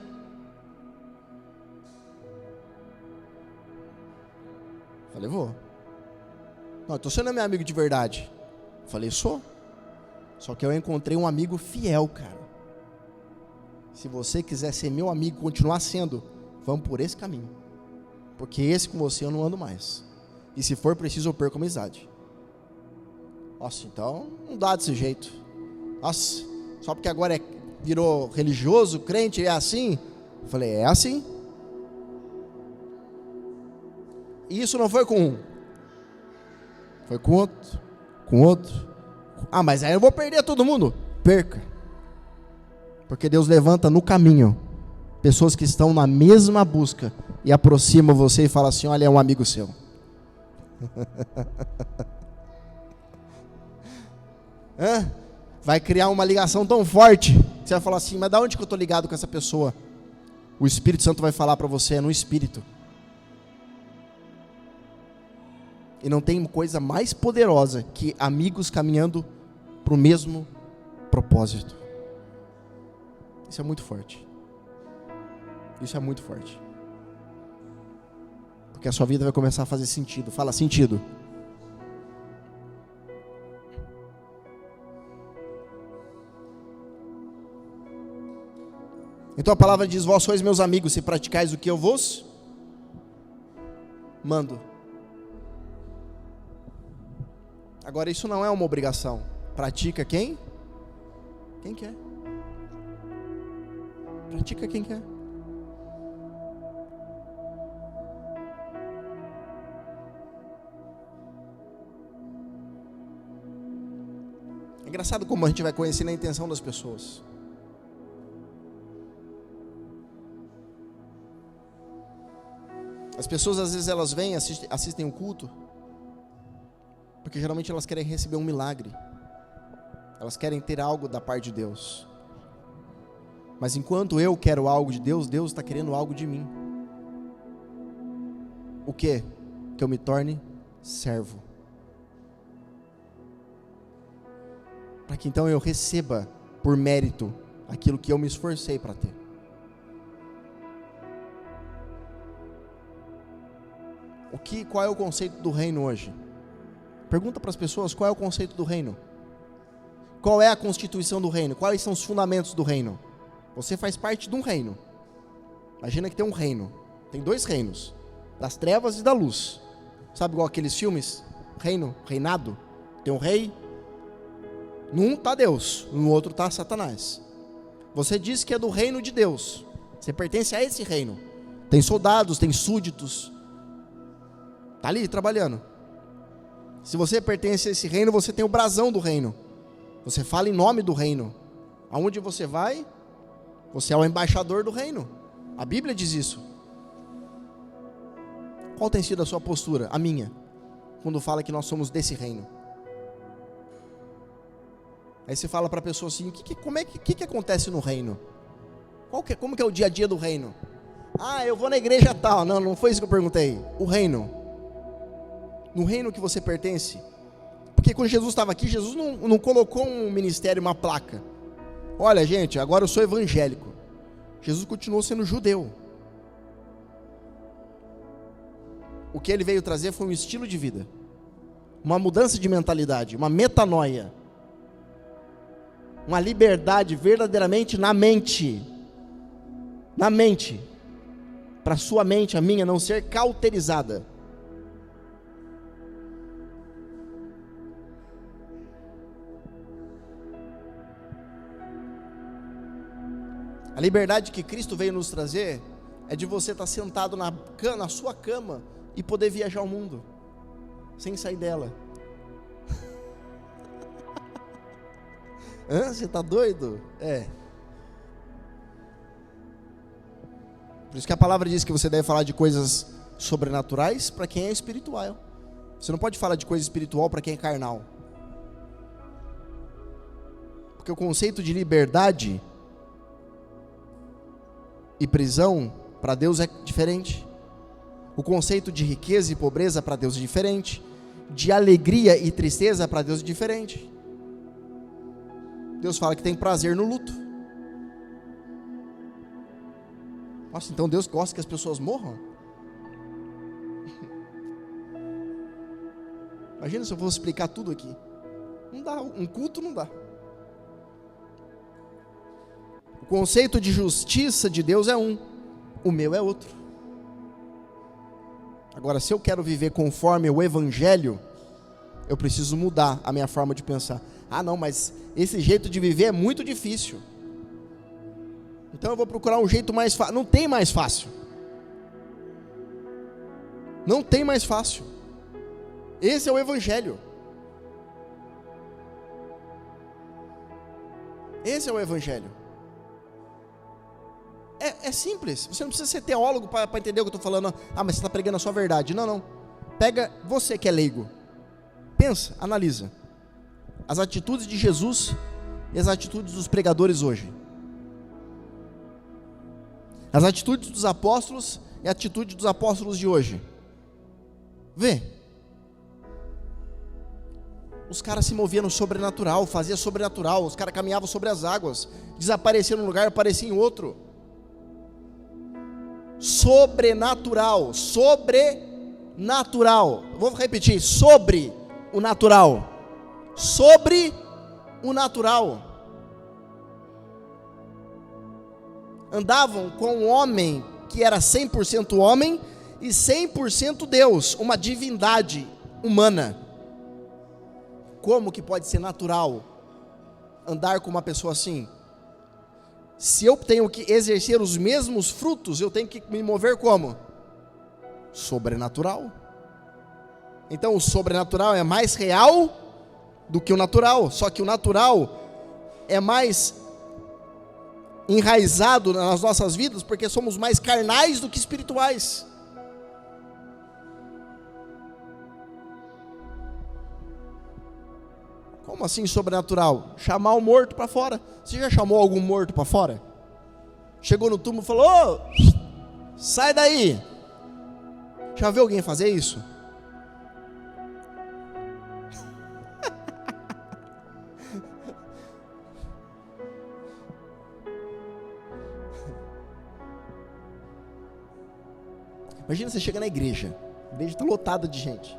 Falei, vou. Não, então você não é meu amigo de verdade. Falei, sou. Só que eu encontrei um amigo fiel, cara. Se você quiser ser meu amigo, continuar sendo, vamos por esse caminho. Porque esse com você eu não ando mais. E se for preciso, eu perco a amizade. Nossa, então não dá desse jeito. Nossa, só porque agora virou religioso, crente, é assim? Falei, é assim. E isso não foi com um. Foi com outro. Com outro. Mas aí eu vou perder todo mundo. Perca. Porque Deus levanta no caminho pessoas que estão na mesma busca e aproxima você e fala assim, olha, é um amigo seu. Vai criar uma ligação tão forte que você vai falar assim, mas da onde que eu estou ligado com essa pessoa? O Espírito Santo vai falar para você, é no Espírito. E não tem coisa mais poderosa que amigos caminhando para o mesmo propósito. Isso é muito forte. Isso é muito forte. Porque a sua vida vai começar a fazer sentido. Fala sentido. Então a palavra diz: vós sois meus amigos se praticais o que eu vos mando. Agora isso não é uma obrigação. Pratica quem? Quem quer. Pratica quem quer. É engraçado como a gente vai conhecendo a intenção das pessoas. As pessoas às vezes elas vêm, assistem o culto, porque geralmente elas querem receber um milagre. Elas querem ter algo da parte de Deus. Mas enquanto eu quero algo de Deus, Deus está querendo algo de mim. O quê? Que eu me torne servo. Para que então eu receba por mérito aquilo que eu me esforcei para ter. Qual é o conceito do reino hoje? Pergunta para as pessoas qual é o conceito do reino. Qual é a constituição do reino? Quais são os fundamentos do reino? Você faz parte de um reino. Imagina que tem um reino. Tem dois reinos, das trevas e da luz. Sabe igual aqueles filmes? Reino, reinado. Tem um rei. Num está Deus, no outro está Satanás. Você diz que é do reino de Deus. Você pertence a esse reino. Tem soldados, tem súditos. Está ali trabalhando. Se você pertence a esse reino, você tem o brasão do reino. Você fala em nome do reino. Aonde você vai, você é o embaixador do reino. A Bíblia diz isso. Qual tem sido a sua postura? A minha. Quando fala que nós somos desse reino. Aí você fala para a pessoa assim: o que acontece no reino? Como que é o dia a dia do reino? Ah, eu vou na igreja tal. Não foi isso que eu perguntei. O reino. No reino que você pertence. Porque quando Jesus estava aqui, Jesus não colocou um ministério, uma placa. Olha, gente, agora eu sou evangélico. Jesus continuou sendo judeu. O que ele veio trazer foi um estilo de vida, uma mudança de mentalidade, uma metanoia, uma liberdade verdadeiramente na mente, para sua mente, a minha, não ser cauterizada. A liberdade que Cristo veio nos trazer é de você estar sentado na sua cama e poder viajar o mundo sem sair dela. Você está doido? É. Por isso que a palavra diz que você deve falar de coisas sobrenaturais para quem é espiritual. Você não pode falar de coisa espiritual para quem é carnal. Porque o conceito de liberdade e prisão para Deus é diferente. O conceito de riqueza e pobreza para Deus é diferente. De alegria e tristeza para Deus é diferente. Deus fala que tem prazer no luto. Nossa, então Deus gosta que as pessoas morram? Imagina se eu fosse explicar tudo aqui. Não dá, um culto não dá. O conceito de justiça de Deus é um, o meu é outro. Agora, se eu quero viver conforme o Evangelho, eu preciso mudar a minha forma de pensar. Ah não, mas esse jeito de viver é muito difícil. Então eu vou procurar um jeito mais fácil. Não tem mais fácil. Não tem mais fácil. Esse é o Evangelho. Esse é o Evangelho. É simples. Você não precisa ser teólogo para entender o que eu estou falando. Ah, mas você está pregando a sua verdade. Não. Pega você que é leigo. Pensa, analisa. As atitudes de Jesus e as atitudes dos pregadores hoje. As atitudes dos apóstolos e a atitude dos apóstolos de hoje. Vê. Os caras se moviam no sobrenatural, faziam sobrenatural, os caras caminhavam sobre as águas, desapareciam num lugar e apareciam em outro. Sobrenatural, sobrenatural. Vou repetir, sobre o natural. Sobre o natural. Andavam com um homem que era 100% homem e 100% Deus, uma divindade humana. Como que pode ser natural andar com uma pessoa assim? Se eu tenho que exercer os mesmos frutos, eu tenho que me mover como? Sobrenatural. Então o sobrenatural é mais real do que o natural, só que o natural é mais enraizado nas nossas vidas, porque somos mais carnais do que espirituais. Como assim sobrenatural? Chamar o morto para fora. Você já chamou algum morto para fora? Chegou no túmulo e falou: ô, sai daí. Já viu alguém fazer isso? Imagina você chega na igreja. A igreja está lotada de gente.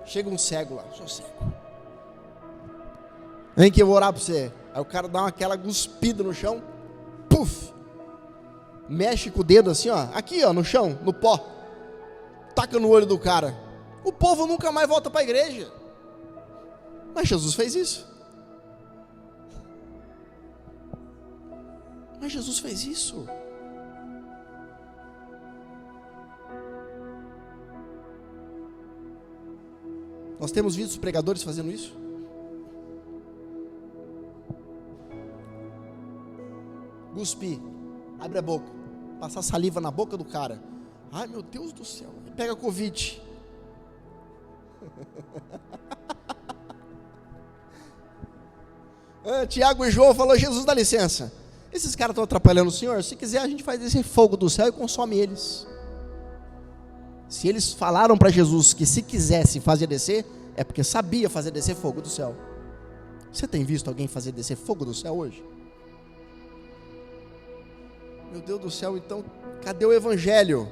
Chega um cego lá. Sou cego. Vem que eu vou orar para você. Aí o cara dá aquela cuspida no chão. Puf. Mexe com o dedo assim, ó. Aqui, ó, no chão, no pó. Taca no olho do cara. O povo nunca mais volta para a igreja. Mas Jesus fez isso. Mas Jesus fez isso. Nós temos visto os pregadores fazendo isso. Cuspir, abre a boca, passar saliva na boca do cara. Ai, meu Deus do céu, pega Covid. Tiago e João falou: Jesus, dá licença, esses caras estão atrapalhando o Senhor. Se quiser a gente faz esse fogo do céu e consome eles. Se eles falaram para Jesus que se quisesse fazer descer, é porque sabia fazer descer fogo do céu. Você tem visto alguém fazer descer fogo do céu hoje? Meu Deus do céu, então cadê o evangelho?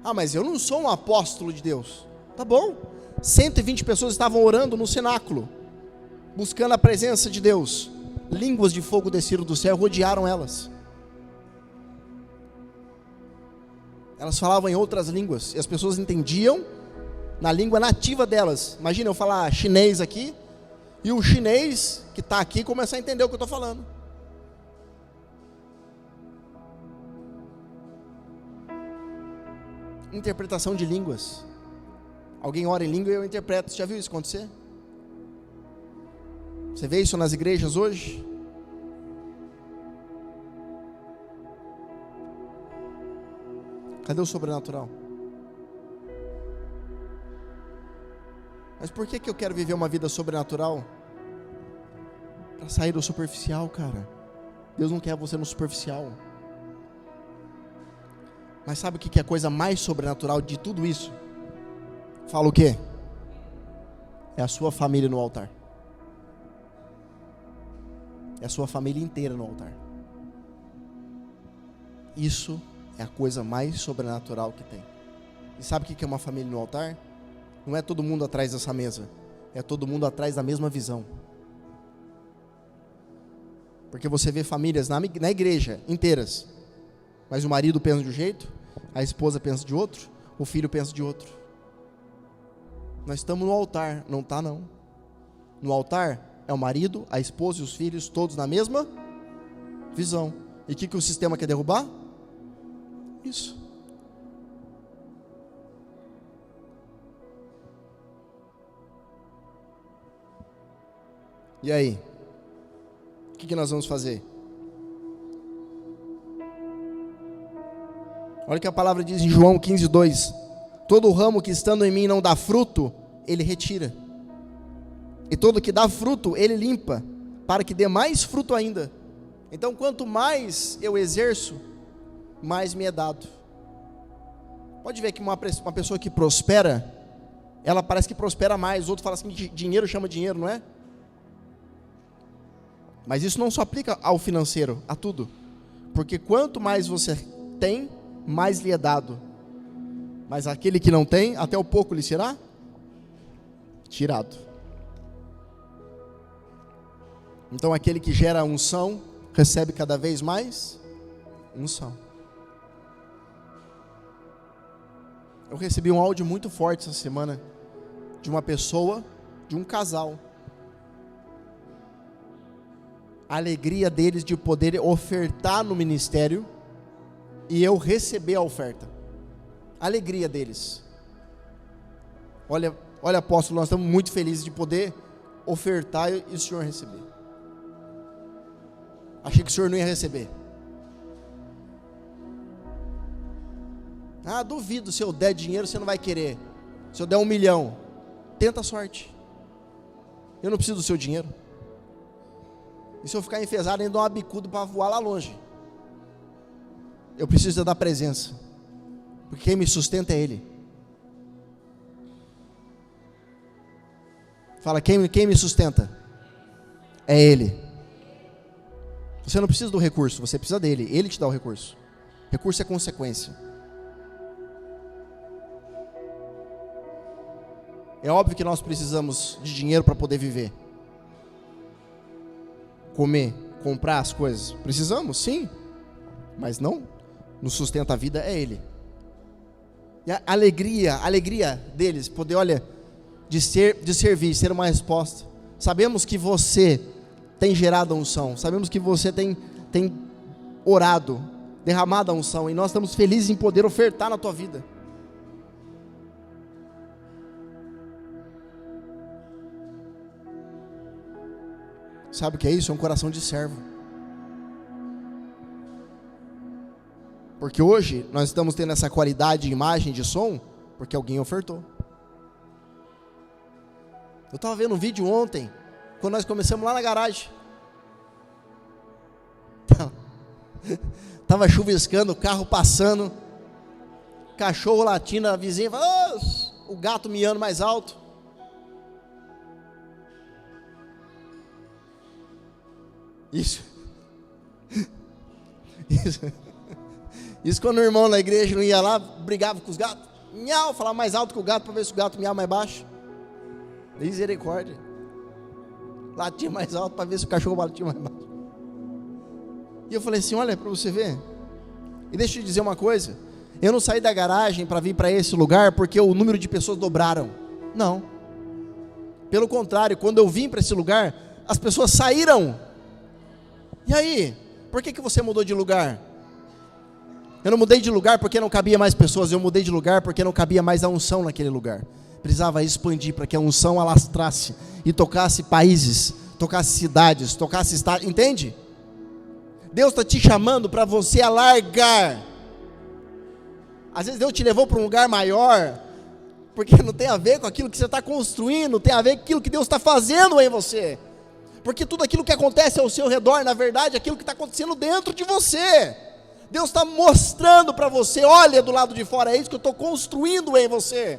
Ah, mas eu não sou um apóstolo de Deus. Tá bom, 120 pessoas estavam orando no cenáculo, buscando a presença de Deus. Línguas de fogo desceram do céu, rodearam elas. Elas falavam em outras línguas, e as pessoas entendiam na língua nativa delas. Imagina eu falar chinês aqui, e o chinês que está aqui começar a entender o que eu estou falando. Interpretação de línguas. Alguém ora em língua e eu interpreto. Você já viu isso acontecer? Você vê isso nas igrejas hoje? Cadê o sobrenatural? Mas por que eu quero viver uma vida sobrenatural? Para sair do superficial, cara. Deus não quer você no superficial. Mas sabe o que é a coisa mais sobrenatural de tudo isso? Fala o quê? É a sua família no altar. É a sua família inteira no altar. Isso é a coisa mais sobrenatural que tem. E sabe o que é uma família no altar? Não é todo mundo atrás dessa mesa. É todo mundo atrás da mesma visão. Porque você vê famílias na igreja inteiras, mas o marido pensa de um jeito, a esposa pensa de outro, o filho pensa de outro. Nós estamos no altar, não está não. No altar é o marido, a esposa e os filhos, todos na mesma visão. E o que o sistema quer derrubar? Isso. E aí? O que nós vamos fazer? Olha o que a palavra diz em João 15:2. Todo ramo que estando em mim não dá fruto, ele retira. E todo que dá fruto, ele limpa, para que dê mais fruto ainda. Então, quanto mais eu exerço, mais me é dado. Pode ver que uma pessoa que prospera, ela parece que prospera mais. Outro fala assim, dinheiro chama dinheiro, não é? Mas isso não só aplica ao financeiro, a tudo. Porque quanto mais você tem, mais lhe é dado. Mas aquele que não tem, até o pouco lhe será tirado. Então aquele que gera unção, recebe cada vez mais unção. Eu recebi um áudio muito forte essa semana, de uma pessoa, de um casal. A alegria deles de poder ofertar no ministério, e eu receber a oferta. A alegria deles. Olha, apóstolo, nós estamos muito felizes de poder ofertar e o senhor receber. Achei que o senhor não ia receber. Ah, duvido, se eu der dinheiro você não vai querer. Se eu der 1 milhão, tenta a sorte. Eu não preciso do seu dinheiro. E se eu ficar enfesado, ainda dou uma bicuda para voar lá longe. Eu preciso da presença. Porque quem me sustenta é Ele. Fala, quem me sustenta? É Ele. Você não precisa do recurso, você precisa dele. Ele te dá o recurso. Recurso é consequência. É óbvio que nós precisamos de dinheiro para poder viver. Comer, comprar as coisas. Precisamos, sim. Mas não nos sustenta a vida, é Ele. E a alegria deles, poder, olha, de servir, ser uma resposta. Sabemos que você tem gerado a unção. Sabemos que você tem orado, derramado a unção. E nós estamos felizes em poder ofertar na tua vida. Sabe o que é isso? É um coração de servo. Porque hoje nós estamos tendo essa qualidade de imagem, de som, porque alguém ofertou. Eu estava vendo um vídeo ontem, quando nós começamos lá na garagem. Estava chuviscando, o carro passando, cachorro latindo, a vizinha fala, oh! O gato miando mais alto. Isso quando o irmão na igreja não ia lá, brigava com os gatos, miau, falava mais alto que o gato, para ver se o gato miava mais baixo. Misericórdia. Latia mais alto, para ver se o cachorro batia mais baixo. E eu falei assim, olha, para você ver. E deixa eu te dizer uma coisa, eu não saí da garagem para vir para esse lugar porque o número de pessoas dobraram. Não. Pelo contrário, quando eu vim para esse lugar, as pessoas saíram. E aí, por que você mudou de lugar? Eu não mudei de lugar porque não cabia mais pessoas, eu mudei de lugar porque não cabia mais a unção naquele lugar. Precisava expandir para que a unção alastrasse e tocasse países, tocasse cidades, tocasse estados, entende? Deus está te chamando para você alargar. Às vezes Deus te levou para um lugar maior, porque não tem a ver com aquilo que você está construindo, tem a ver com aquilo que Deus está fazendo em você. Porque tudo aquilo que acontece ao seu redor, na verdade, é aquilo que está acontecendo dentro de você. Deus está mostrando para você, olha do lado de fora, é isso que eu estou construindo em você.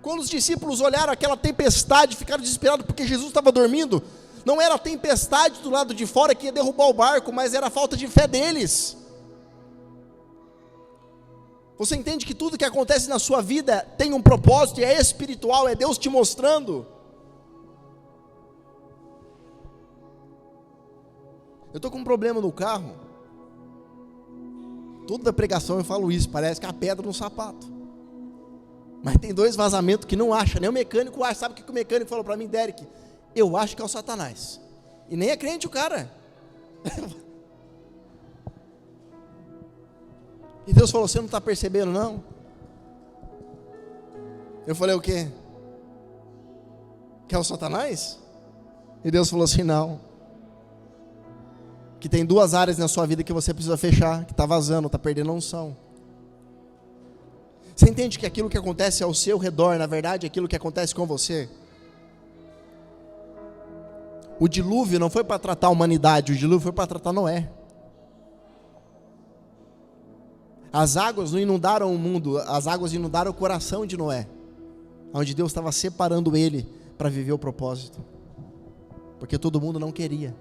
Quando os discípulos olharam aquela tempestade, ficaram desesperados porque Jesus estava dormindo, não era a tempestade do lado de fora que ia derrubar o barco, mas era a falta de fé deles. Você entende que tudo que acontece na sua vida tem um propósito e é espiritual, é Deus te mostrando. Eu estou com um problema no carro. Toda pregação eu falo isso, parece que é a pedra no sapato. Mas tem 2 vazamentos que não acha, nem o mecânico acha. Sabe o que o mecânico falou para mim, Derek? Eu acho que é o Satanás. E nem é crente o cara. E Deus falou, você não está percebendo não? Eu falei, o quê? Que é o Satanás? E Deus falou assim, não. Que tem 2 áreas na sua vida que você precisa fechar, que está vazando, está perdendo a unção. Você entende que aquilo que acontece ao seu redor, na verdade, é aquilo que acontece com você? O dilúvio não foi para tratar a humanidade, o dilúvio foi para tratar Noé. As águas não inundaram o mundo, as águas inundaram o coração de Noé. onde Deus estava separando ele para viver o propósito, porque todo mundo não queria.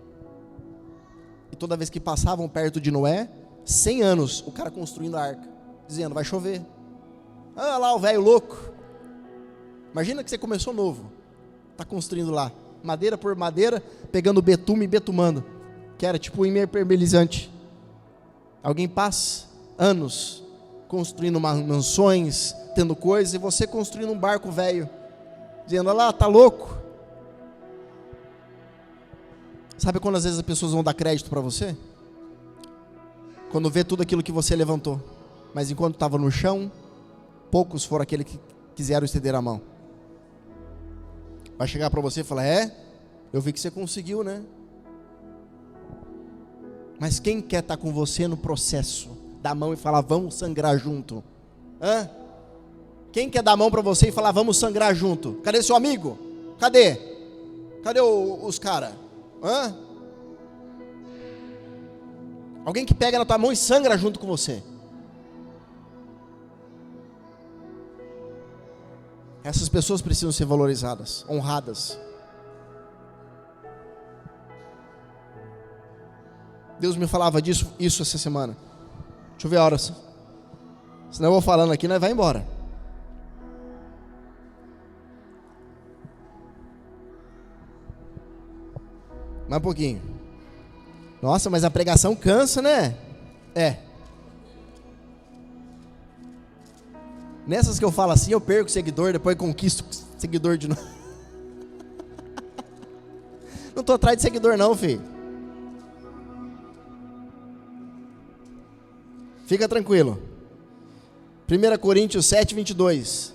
E toda vez que passavam perto de Noé, 100 anos, o cara construindo a arca, dizendo, vai chover. Ah lá o velho louco. Imagina que você começou novo, está construindo lá, madeira por madeira, pegando betume e betumando, que era tipo um impermeabilizante. Alguém passa anos construindo mansões, tendo coisas, e você construindo um barco velho, dizendo, olha lá, tá louco. Sabe quando às vezes as pessoas vão dar crédito para você? Quando vê tudo aquilo que você levantou, mas enquanto estava no chão, poucos foram aqueles que quiseram estender a mão. Vai chegar para você e falar, eu vi que você conseguiu, né? Mas quem quer estar com você no processo? Dar a mão e falar, vamos sangrar junto? Quem quer dar a mão para você e falar, vamos sangrar junto? Cadê seu amigo? Cadê? Cadê os caras? Alguém que pega na tua mão e sangra junto com você. Essas pessoas precisam ser valorizadas, honradas. Deus me falava isso essa semana. Deixa eu ver a hora. Senão eu vou falando aqui, nós vai embora. Mais um pouquinho. Nossa, mas a pregação cansa, né? Nessas que eu falo assim, eu perco seguidor, depois conquisto seguidor de novo. Não estou atrás de seguidor não, filho. Fica tranquilo. 1 Coríntios 7, 22.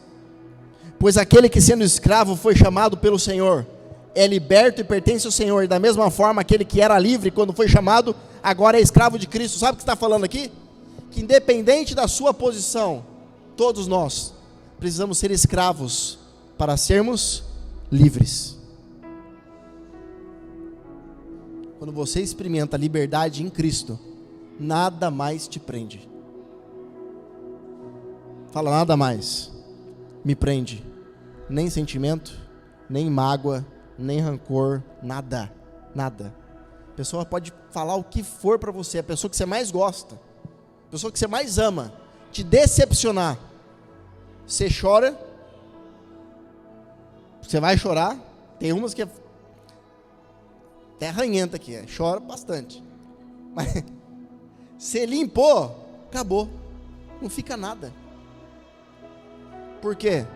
Pois aquele que sendo escravo foi chamado pelo Senhor, é liberto e pertence ao Senhor. E da mesma forma, aquele que era livre quando foi chamado, agora é escravo de Cristo. Sabe o que está falando aqui? Que independente da sua posição, todos nós precisamos ser escravos para sermos livres. Quando você experimenta a liberdade em Cristo, nada mais te prende. Fala, nada mais me prende. Nem sentimento, nem mágoa, nem rancor, nada. A pessoa pode falar o que for para você, a pessoa que você mais gosta, a pessoa que você mais ama, te decepcionar. Você chora, você vai chorar. Tem umas que é até arranhenta aqui, chora bastante. Mas você limpou, acabou, não fica nada. Por quê?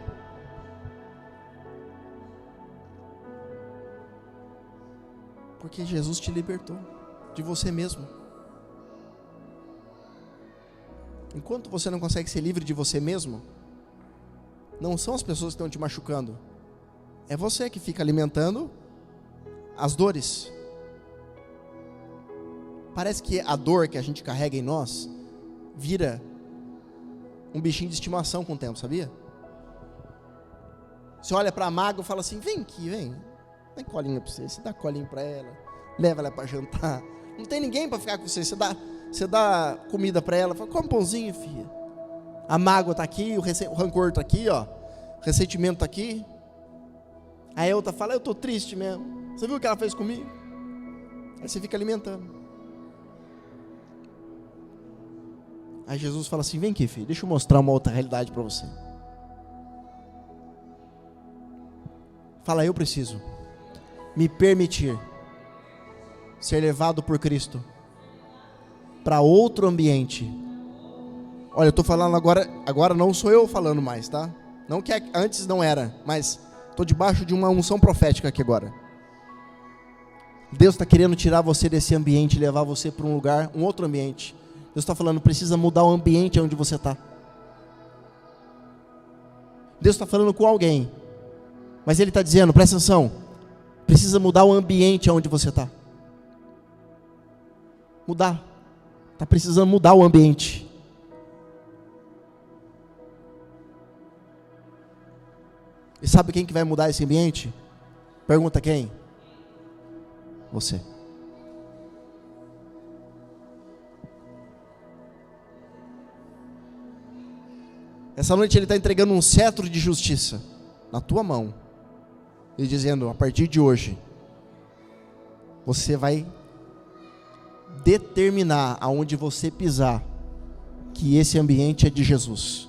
Porque Jesus te libertou de você mesmo. Enquanto você não consegue ser livre de você mesmo, não são as pessoas que estão te machucando, é você que fica alimentando as dores. Parece que a dor que a gente carrega em nós vira um bichinho de estimação com o tempo, sabia? Você olha para a mágoa e fala assim, vem aqui, vem, dá colinha para você dá colinha para ela, leva ela para jantar, não tem ninguém para ficar com você dá comida para ela, fala, come um pãozinho, filha. A mágoa está aqui, o rancor está aqui, ó, o ressentimento está aqui. Aí a outra fala, eu estou triste mesmo, você viu o que ela fez comigo? Aí você fica alimentando. Aí Jesus fala assim, vem aqui, filho, deixa eu mostrar uma outra realidade para você. Fala, eu preciso me permitir ser levado por Cristo para outro ambiente. Olha, eu estou falando agora não sou eu falando mais, tá? Não que antes não era, mas estou debaixo de uma unção profética aqui agora. Deus está querendo tirar você desse ambiente e levar você para um lugar, um outro ambiente. Deus está falando, precisa mudar o ambiente onde você está. Deus está falando com alguém, mas Ele está dizendo, presta atenção, precisa mudar o ambiente onde você está. Mudar. Está precisando mudar o ambiente. E sabe quem que vai mudar esse ambiente? Pergunta quem? Você. Essa noite Ele está entregando um cetro de justiça na tua mão e dizendo: a partir de hoje, você vai determinar aonde você pisar que esse ambiente é de Jesus.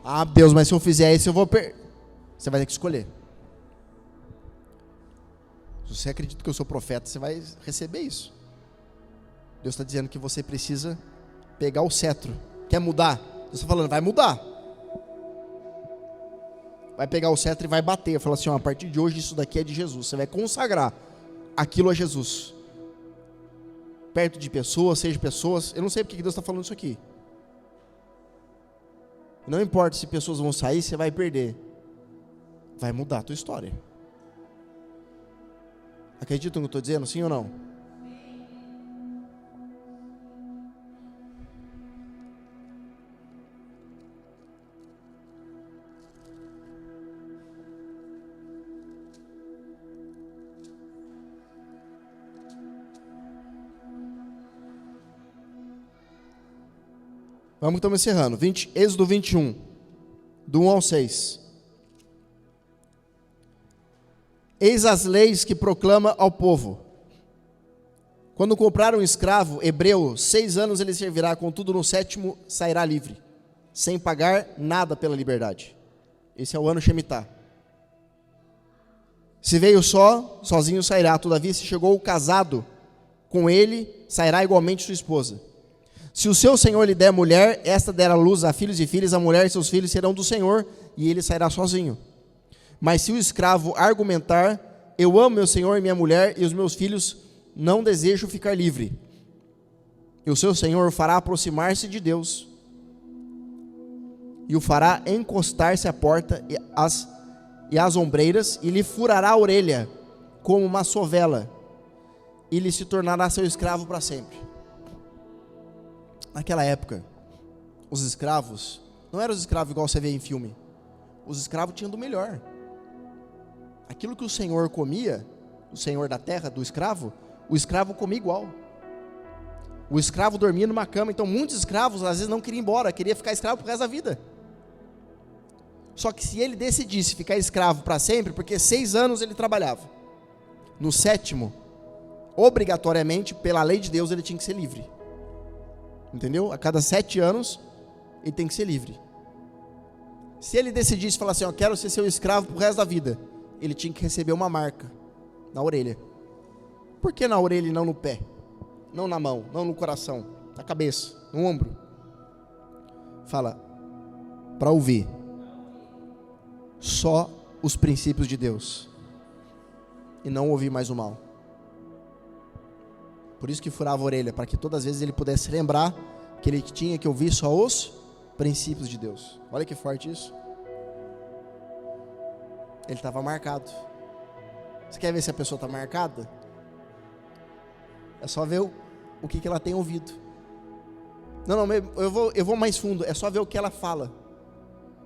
Ah, Deus, mas se eu fizer isso eu vou Você vai ter que escolher. Se você acredita que eu sou profeta, você vai receber isso. Deus está dizendo que você precisa pegar o cetro. Quer mudar? Deus está falando: vai mudar. Vai pegar o cetro e vai bater. Fala assim: ó, a partir de hoje isso daqui é de Jesus. Você vai consagrar aquilo a Jesus. Perto de pessoas, seja pessoas. Eu não sei porque que Deus está falando isso aqui. Não importa se pessoas vão sair, você vai perder. Vai mudar a tua história. Acreditam no que eu estou dizendo, sim ou não? Vamos, estamos encerrando. Êxodo 21, do 1 ao 6. Eis as leis que proclama ao povo. Quando comprar um escravo hebreu, 6 anos ele servirá, contudo no 7º sairá livre, sem pagar nada pela liberdade. Esse é o ano Shemitah. Se veio sozinho sairá, todavia se chegou casado com ele, sairá igualmente sua esposa. Se o seu senhor lhe der mulher, esta der à luz a filhos e filhas, a mulher e seus filhos serão do senhor, e ele sairá sozinho. Mas se o escravo argumentar: eu amo meu senhor e minha mulher e os meus filhos, não desejo ficar livre, e o seu senhor o fará aproximar-se de Deus, e o fará encostar-se à porta e às ombreiras, e lhe furará a orelha como uma sovela, e lhe se tornará seu escravo para sempre. Naquela época, os escravos não eram os escravos igual você vê em filme. Os escravos tinham do melhor. Aquilo que o senhor comia, o senhor da terra, do escravo, o escravo comia igual. O escravo dormia numa cama. Então muitos escravos às vezes não queriam ir embora, queria ficar escravo pro resto da vida. Só que se ele decidisse ficar escravo para sempre, porque 6 anos ele trabalhava, no 7º, obrigatoriamente, pela lei de Deus, ele tinha que ser livre. Entendeu? A cada 7 anos ele tem que ser livre. Se ele decidisse falar assim: eu quero ser seu escravo pro resto da vida, ele tinha que receber uma marca na orelha. Por que na orelha e não no pé? Não na mão, não no coração, na cabeça, no ombro? Fala, para ouvir só os princípios de Deus e não ouvir mais o mal. Por isso que furava a orelha, para que todas as vezes ele pudesse lembrar que ele tinha que ouvir só os princípios de Deus. Olha que forte isso. Ele estava marcado. Você quer ver se a pessoa está marcada? É só ver o que ela tem ouvido. Não, eu vou mais fundo. É só ver o que ela fala,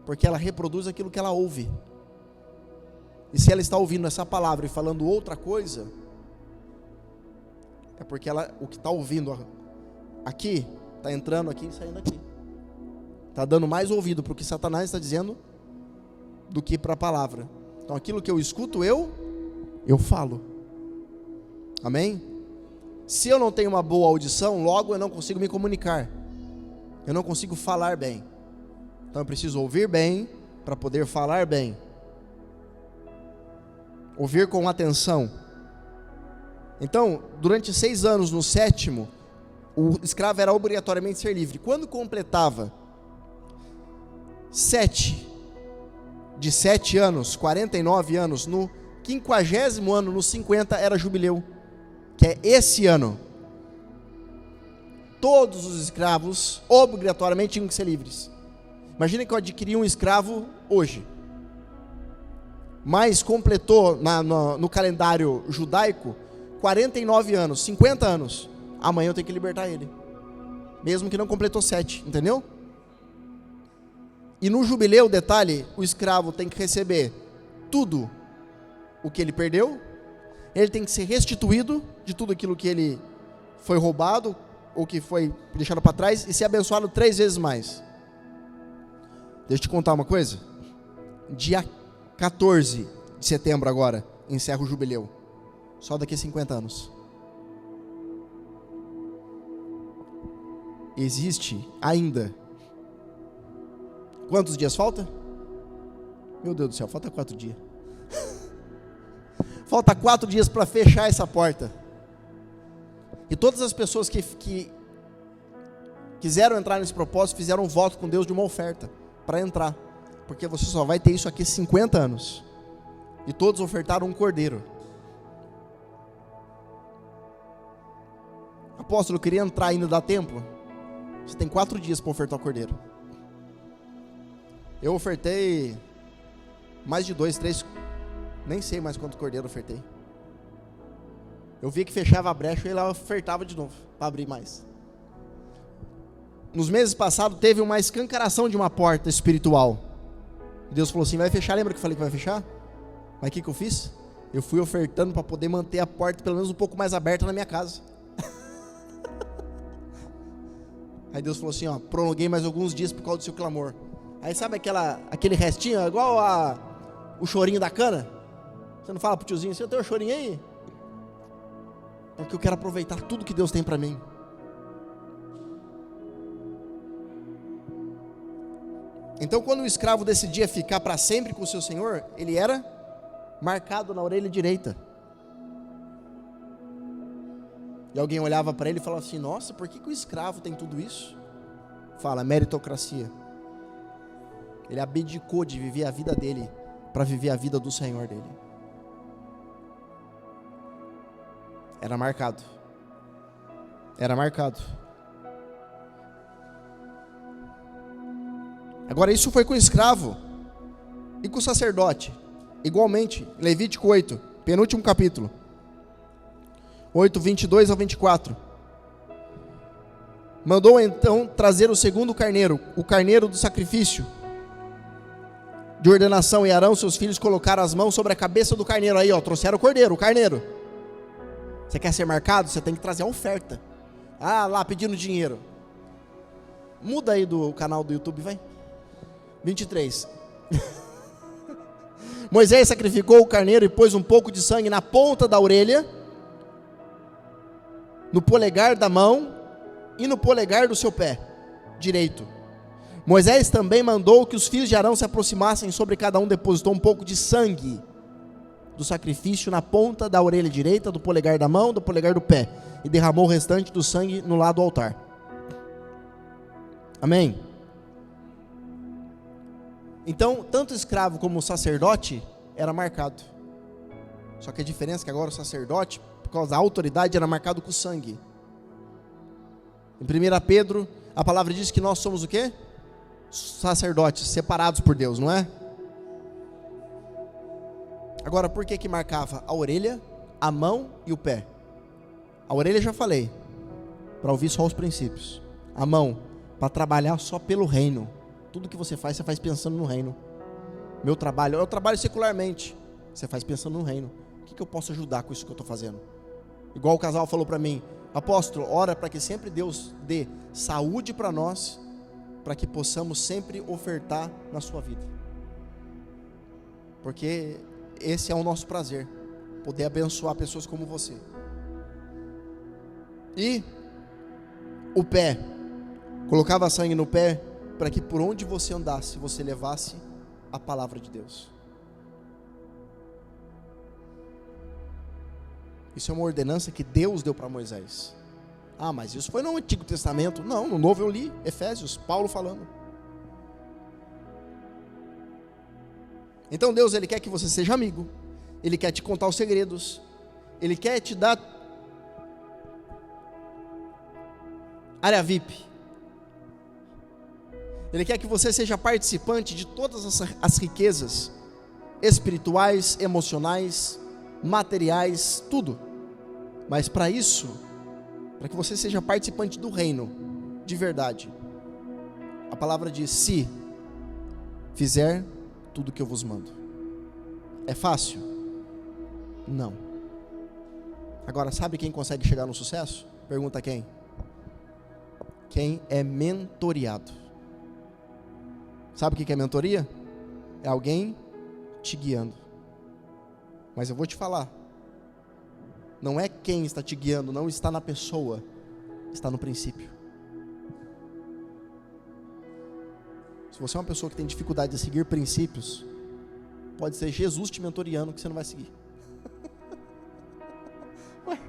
porque ela reproduz aquilo que ela ouve. E se ela está ouvindo essa palavra e falando outra coisa, é porque o que está ouvindo aqui, está entrando aqui e saindo aqui. Está dando mais ouvido para o que Satanás está dizendo do que para a palavra. Então aquilo que eu escuto, eu falo. Amém? Se eu não tenho uma boa audição, logo eu não consigo me comunicar. Eu não consigo falar bem. Então eu preciso ouvir bem para poder falar bem. Ouvir com atenção. Então, durante 6 anos, no 7º, o escravo era obrigatoriamente ser livre. Quando completava 7 anos, 49 anos, no 50º ano, no 50, era jubileu, que é esse ano. Todos os escravos, obrigatoriamente, tinham que ser livres. Imagina que eu adquiri um escravo hoje, mas completou no calendário judaico 49 anos, 50 anos, amanhã eu tenho que libertar ele, mesmo que não completou 7, entendeu? E no jubileu, detalhe, o escravo tem que receber tudo o que ele perdeu, ele tem que ser restituído de tudo aquilo que ele foi roubado, ou que foi deixado para trás, e ser abençoado 3 vezes mais. Deixa eu te contar uma coisa, dia 14 de setembro agora, encerra o jubileu. Só daqui a 50 anos. Existe ainda. Quantos dias falta? Meu Deus do céu, falta 4 dias. Falta 4 dias para fechar essa porta. E todas as pessoas que quiseram entrar nesse propósito, fizeram um voto com Deus de uma oferta para entrar. Porque você só vai ter isso aqui 50 anos. E todos ofertaram um cordeiro. Apóstolo, eu queria entrar ainda, dá tempo? Você tem 4 dias para ofertar o cordeiro. Eu ofertei mais de 2, 3, nem sei mais quanto cordeiro eu ofertei. Eu vi que fechava a brecha e ela ofertava de novo, para abrir mais. Nos meses passados teve uma escancaração de uma porta espiritual. Deus falou assim, vai fechar, lembra que eu falei que vai fechar? Mas o que eu fiz? Eu fui ofertando para poder manter a porta pelo menos um pouco mais aberta na minha casa. Aí Deus falou assim, ó, prolonguei mais alguns dias por causa do seu clamor. Aí sabe aquele restinho, igual o chorinho da cana? Você não fala pro tiozinho, você tem o chorinho aí? Porque eu quero aproveitar tudo que Deus tem para mim. Então quando o escravo decidia ficar para sempre com o seu senhor, ele era marcado na orelha direita. E alguém olhava para ele e falava assim, nossa, por que o escravo tem tudo isso? Fala, meritocracia. Ele abdicou de viver a vida dele para viver a vida do Senhor dele. Era marcado. Era marcado. Agora isso foi com o escravo e com o sacerdote. Igualmente, Levítico 8, penúltimo capítulo. 8, 22 ao 24. Mandou então trazer o segundo carneiro, o carneiro do sacrifício de ordenação, e Arão, seus filhos, colocaram as mãos sobre a cabeça do carneiro. Aí, ó, trouxeram o carneiro. Você quer ser marcado? Você tem que trazer a oferta. Ah, lá, pedindo dinheiro. Muda aí do canal do YouTube, vai. 23. Moisés sacrificou o carneiro e pôs um pouco de sangue na ponta da orelha, no polegar da mão e no polegar do seu pé direito. Moisés também mandou que os filhos de Arão se aproximassem, sobre cada um depositou um pouco de sangue do sacrifício na ponta da orelha direita, do polegar da mão, do polegar do pé, e derramou o restante do sangue no lado do altar. Amém? Então, tanto o escravo como o sacerdote era marcado. Só que a diferença é que agora o sacerdote, por causa da autoridade, era marcado com sangue. Em 1 Pedro, a palavra diz que nós somos o quê? Sacerdotes, separados por Deus, não é? Agora, por que marcava a orelha, a mão e o pé? A orelha já falei, para ouvir só os princípios. A mão, para trabalhar só pelo reino. Tudo que você faz pensando no reino. Meu trabalho, eu trabalho secularmente. Você faz pensando no reino. O que eu posso ajudar com isso que eu estou fazendo? Igual o casal falou para mim, apóstolo, ora para que sempre Deus dê saúde para nós, para que possamos sempre ofertar na sua vida. Porque esse é o nosso prazer, poder abençoar pessoas como você. E o pé, colocava sangue no pé, para que por onde você andasse, você levasse a palavra de Deus. Isso é uma ordenança que Deus deu para Moisés. Ah, mas isso foi no Antigo Testamento. Não, no Novo eu li, Efésios, Paulo falando. Então Deus, Ele quer que você seja amigo. Ele quer te contar os segredos. Ele quer te dar área VIP. Ele quer que você seja participante de todas as riquezas espirituais, emocionais, materiais, tudo. Mas para isso, para que você seja participante do reino, de verdade, a palavra diz, se fizer tudo que eu vos mando. É fácil? Não. Agora, sabe quem consegue chegar no sucesso? Pergunta quem? Quem é mentoreado. Sabe o que é mentoria? é alguém te guiando. Mas eu vou te falar, não é quem está te guiando, não está na pessoa, está no princípio. Se você é uma pessoa que tem dificuldade de seguir princípios, pode ser Jesus te mentoreando que você não vai seguir. Ué?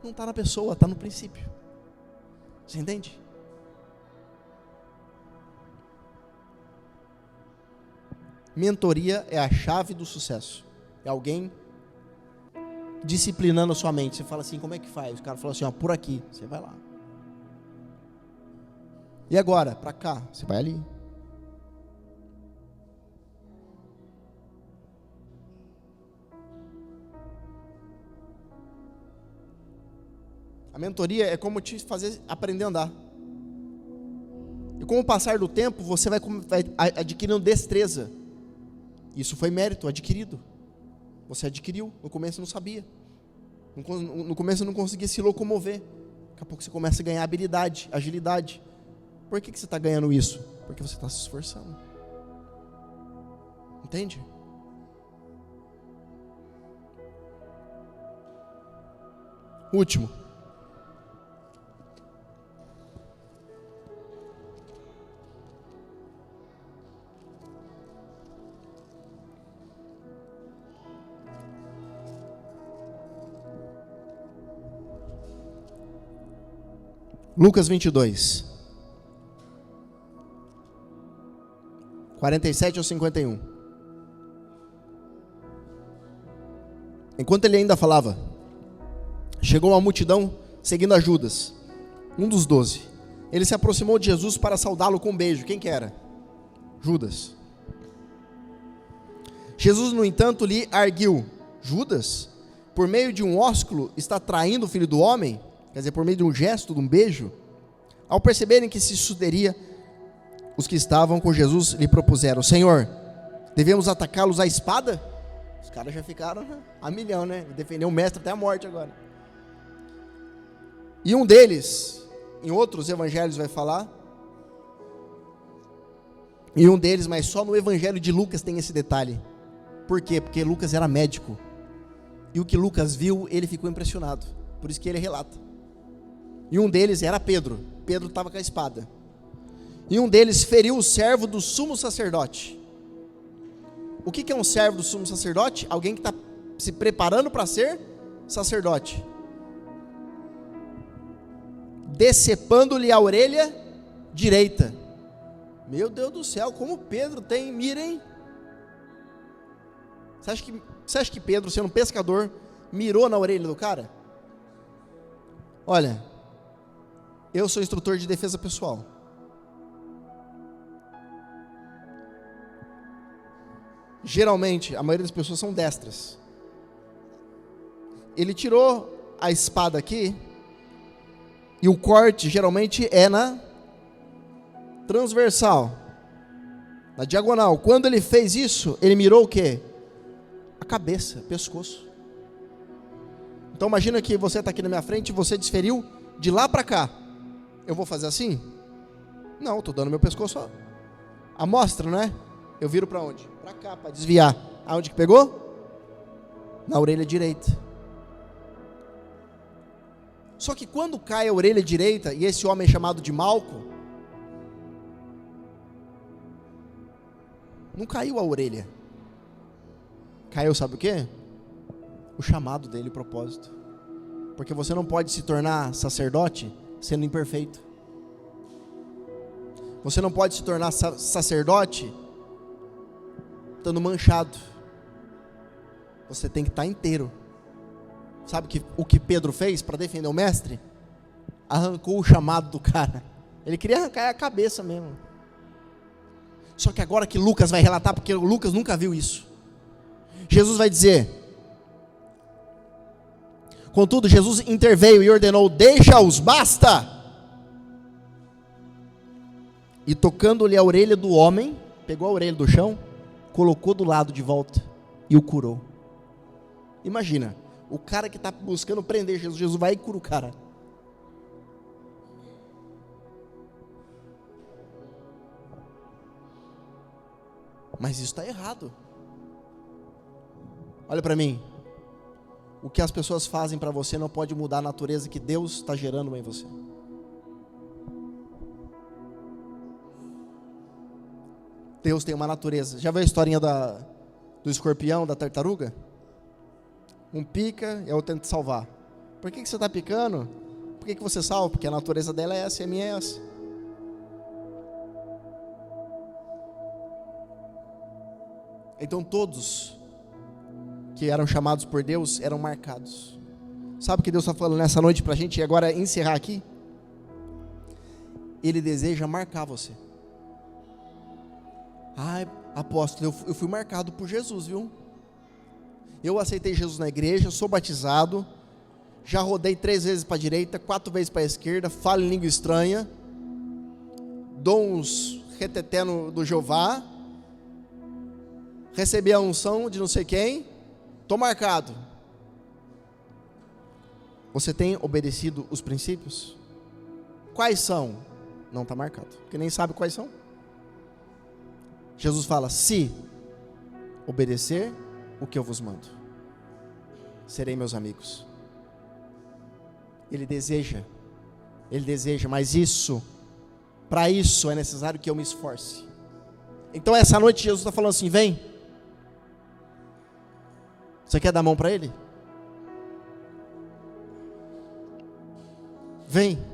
Não está na pessoa, está no princípio. Você entende? Mentoria é a chave do sucesso. É alguém disciplinando a sua mente. Você fala assim, como é que faz? O cara fala assim, ó, por aqui. Você vai lá. E agora? Para cá. Você vai ali. A mentoria é como te fazer aprender a andar. E com o passar do tempo, você vai adquirindo destreza. Isso foi mérito adquirido. Você adquiriu. No começo não sabia. No começo não conseguia se locomover. Daqui a pouco você começa a ganhar habilidade, agilidade. Por que você está ganhando isso? Porque você está se esforçando. Entende? Último. Lucas 22, 47 ao 51. Enquanto ele ainda falava, chegou uma multidão seguindo a Judas, um dos 12. Ele se aproximou de Jesus para saudá-lo com um beijo. Quem que era? Judas. Jesus, no entanto, lhe arguiu: Judas, por meio de um ósculo, está traindo o Filho do Homem? Quer dizer, por meio de um gesto, de um beijo. Ao perceberem que se sucederia, os que estavam com Jesus lhe propuseram: Senhor, devemos atacá-los à espada? Os caras já ficaram a milhão, né? Defender o mestre até a morte agora. E um deles, em outros evangelhos vai falar, e um deles, mas só no evangelho de Lucas tem esse detalhe. Por quê? Porque Lucas era médico. E o que Lucas viu, ele ficou impressionado. Por isso que ele relata. E um deles era Pedro. Pedro estava com a espada. E um deles feriu o servo do sumo sacerdote. O que é um servo do sumo sacerdote? Alguém que está se preparando para ser sacerdote. Decepando-lhe a orelha direita. Meu Deus do céu, como Pedro tem mira, hein? Você acha que Pedro, sendo um pescador, mirou na orelha do cara? Olha, eu sou instrutor de defesa pessoal. Geralmente, a maioria das pessoas são destras. Ele tirou a espada aqui, e o corte geralmente é na transversal, na diagonal. Quando ele fez isso, ele mirou o quê? A cabeça, pescoço. Então imagina que você está aqui na minha frente e você desferiu de lá para cá. Eu vou fazer assim? Não, estou dando meu pescoço a mostra, não é? Eu viro para onde? Para cá, para desviar. Aonde que pegou? Na orelha direita. Só que quando cai a orelha direita, e esse homem é chamado de Malco, não caiu a orelha. Caiu, sabe o quê? O chamado dele, o propósito. Porque você não pode se tornar sacerdote sendo imperfeito. Você não pode se tornar sacerdote estando manchado. Você tem que estar inteiro. Sabe o que Pedro fez para defender o mestre? Arrancou o chamado do cara. Ele queria arrancar a cabeça mesmo. Só que agora que Lucas vai relatar, porque o Lucas nunca viu isso, Jesus vai dizer: contudo, Jesus interveio e ordenou: deixa-os, basta! E tocando-lhe a orelha do homem, pegou a orelha do chão, colocou do lado de volta e o curou. Imagina, o cara que está buscando prender Jesus, Jesus vai e cura o cara. Mas isso está errado. Olha para mim. O que as pessoas fazem para você não pode mudar a natureza que Deus está gerando em você. Deus tem uma natureza. Já viu a historinha do escorpião, da tartaruga? Um pica e o outro tenta salvar. Por que você está picando? Por que você salva? Porque a natureza dela é essa e a minha é essa. Então todos que eram chamados por Deus eram marcados. Sabe o que Deus está falando nessa noite para a gente e agora encerrar aqui? Ele deseja marcar você. Ai, apóstolo, eu fui marcado por Jesus, viu? Eu aceitei Jesus na igreja, sou batizado, já rodei 3 vezes para a direita, 4 vezes para a esquerda, falo em língua estranha, dou uns reteté do Jeová, recebi a unção de não sei quem, estou marcado. Você tem obedecido os princípios? Quais são? Não está marcado, porque nem sabe quais são. Jesus fala, se obedecer o que eu vos mando, serei meus amigos. Ele deseja, mas para isso é necessário que eu me esforce. Então essa noite Jesus está falando assim, vem. Você quer dar a mão para Ele? Vem.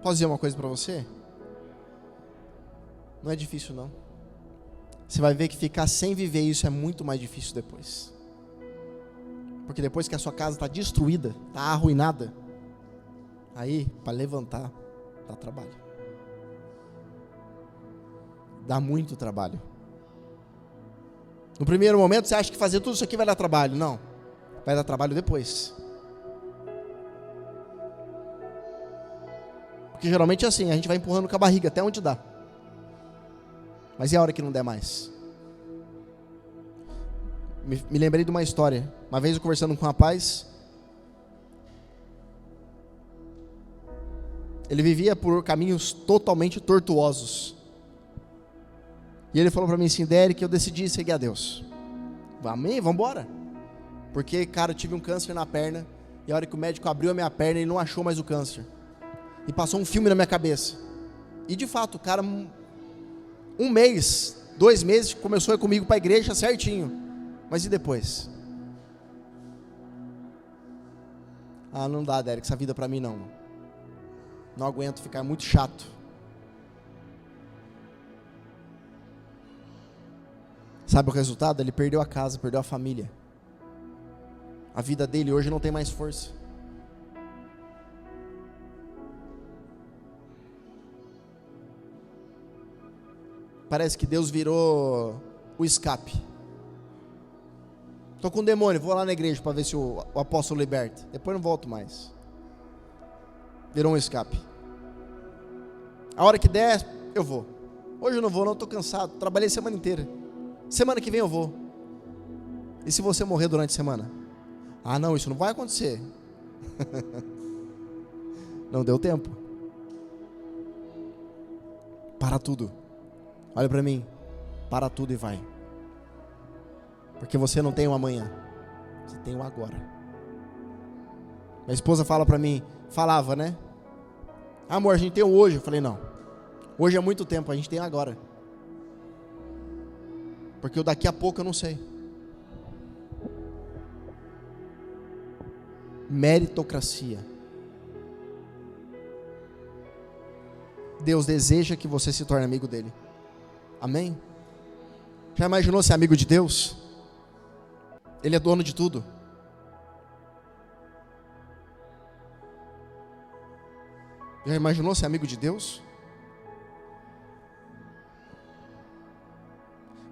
Posso dizer uma coisa para você? Não é difícil não. Você vai ver que ficar sem viver isso é muito mais difícil depois. Porque depois que a sua casa está destruída, está arruinada, aí para levantar dá trabalho. Dá muito trabalho. No primeiro momento você acha que fazer tudo isso aqui vai dar trabalho. Não, vai dar trabalho depois. Porque geralmente é assim, a gente vai empurrando com a barriga até onde dá. Mas e a hora que não der mais? Me lembrei de uma história. Uma vez eu conversando com um rapaz, ele vivia por caminhos totalmente tortuosos. E ele falou para mim assim, Derek, eu decidi seguir a Deus. Amém? Vamos embora. Porque, cara, eu tive um câncer na perna, e a hora que o médico abriu a minha perna, ele não achou mais o câncer. E passou um filme na minha cabeça. E de fato, o cara, 1 mês, 2 meses, começou a ir comigo para a igreja certinho. Mas e depois? Ah, não dá, Derek, essa vida para mim não. Não aguento, ficar muito chato. Sabe o resultado? Ele perdeu a casa, perdeu a família. A vida dele hoje não tem mais força. Parece que Deus virou o escape. Estou com um demônio, vou lá na igreja para ver se o apóstolo liberta. Depois não volto mais. Virou um escape. A hora que der, eu vou. Hoje eu não vou, não, estou cansado. Trabalhei a semana inteira. Semana que vem eu vou. E se você morrer durante a semana? Ah, não, isso não vai acontecer. Não deu tempo. Para tudo. Olha para mim. Para tudo e vai. Porque você não tem um amanhã. Você tem um agora. Minha esposa fala para mim, falava, né? Amor, a gente tem o hoje. Eu falei, não. Hoje é muito tempo, a gente tem agora. Porque o daqui a pouco eu não sei. Meritocracia. Deus deseja que você se torne amigo dele. Amém? Já imaginou ser amigo de Deus? Ele é dono de tudo. Já imaginou ser amigo de Deus?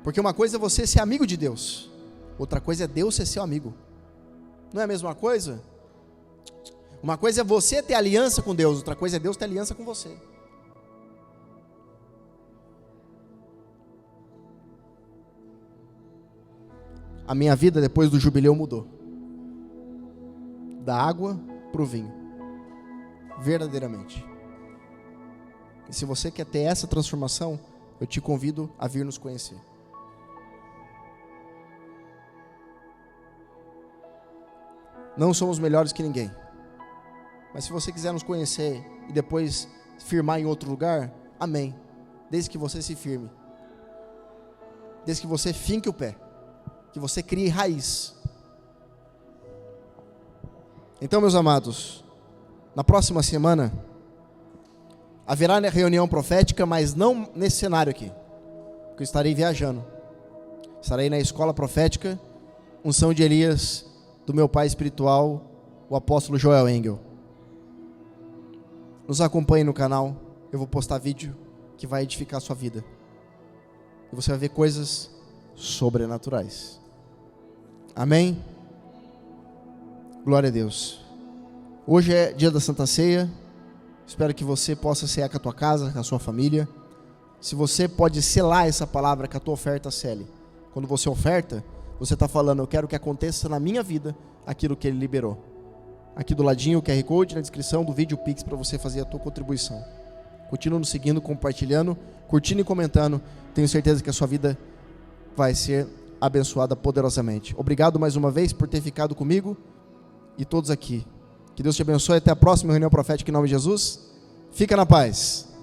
Porque uma coisa é você ser amigo de Deus, outra coisa é Deus ser seu amigo. Não é a mesma coisa? Uma coisa é você ter aliança com Deus, outra coisa é Deus ter aliança com você. A minha vida depois do jubileu mudou. Da água para o vinho. verdadeiramente. E se você quer ter essa transformação, eu te convido a vir nos conhecer. Não somos melhores que ninguém. Mas se você quiser nos conhecer e depois firmar em outro lugar, amém. Desde que você se firme. Desde que você finque o pé. Que você crie raiz. Então, meus amados, na próxima semana haverá reunião profética, mas não nesse cenário aqui. Porque eu estarei viajando. Estarei na escola profética, unção de Elias, do meu pai espiritual, o apóstolo Joel Engel. Nos acompanhe no canal, eu vou postar vídeo que vai edificar a sua vida. E você vai ver coisas sobrenaturais. Amém? Glória a Deus. Hoje é dia da Santa Ceia. Espero que você possa cear com a tua casa, com a sua família. Se você pode selar essa palavra com a tua oferta, cele. Quando você oferta, você está falando, eu quero que aconteça na minha vida aquilo que Ele liberou. Aqui do ladinho o QR Code, na descrição do vídeo Pix para você fazer a tua contribuição. Continua nos seguindo, compartilhando, curtindo e comentando. Tenho certeza que a sua vida vai ser abençoada poderosamente. Obrigado mais uma vez por ter ficado comigo e todos aqui. Que Deus te abençoe. Até a próxima reunião profética em nome de Jesus. Fica na paz.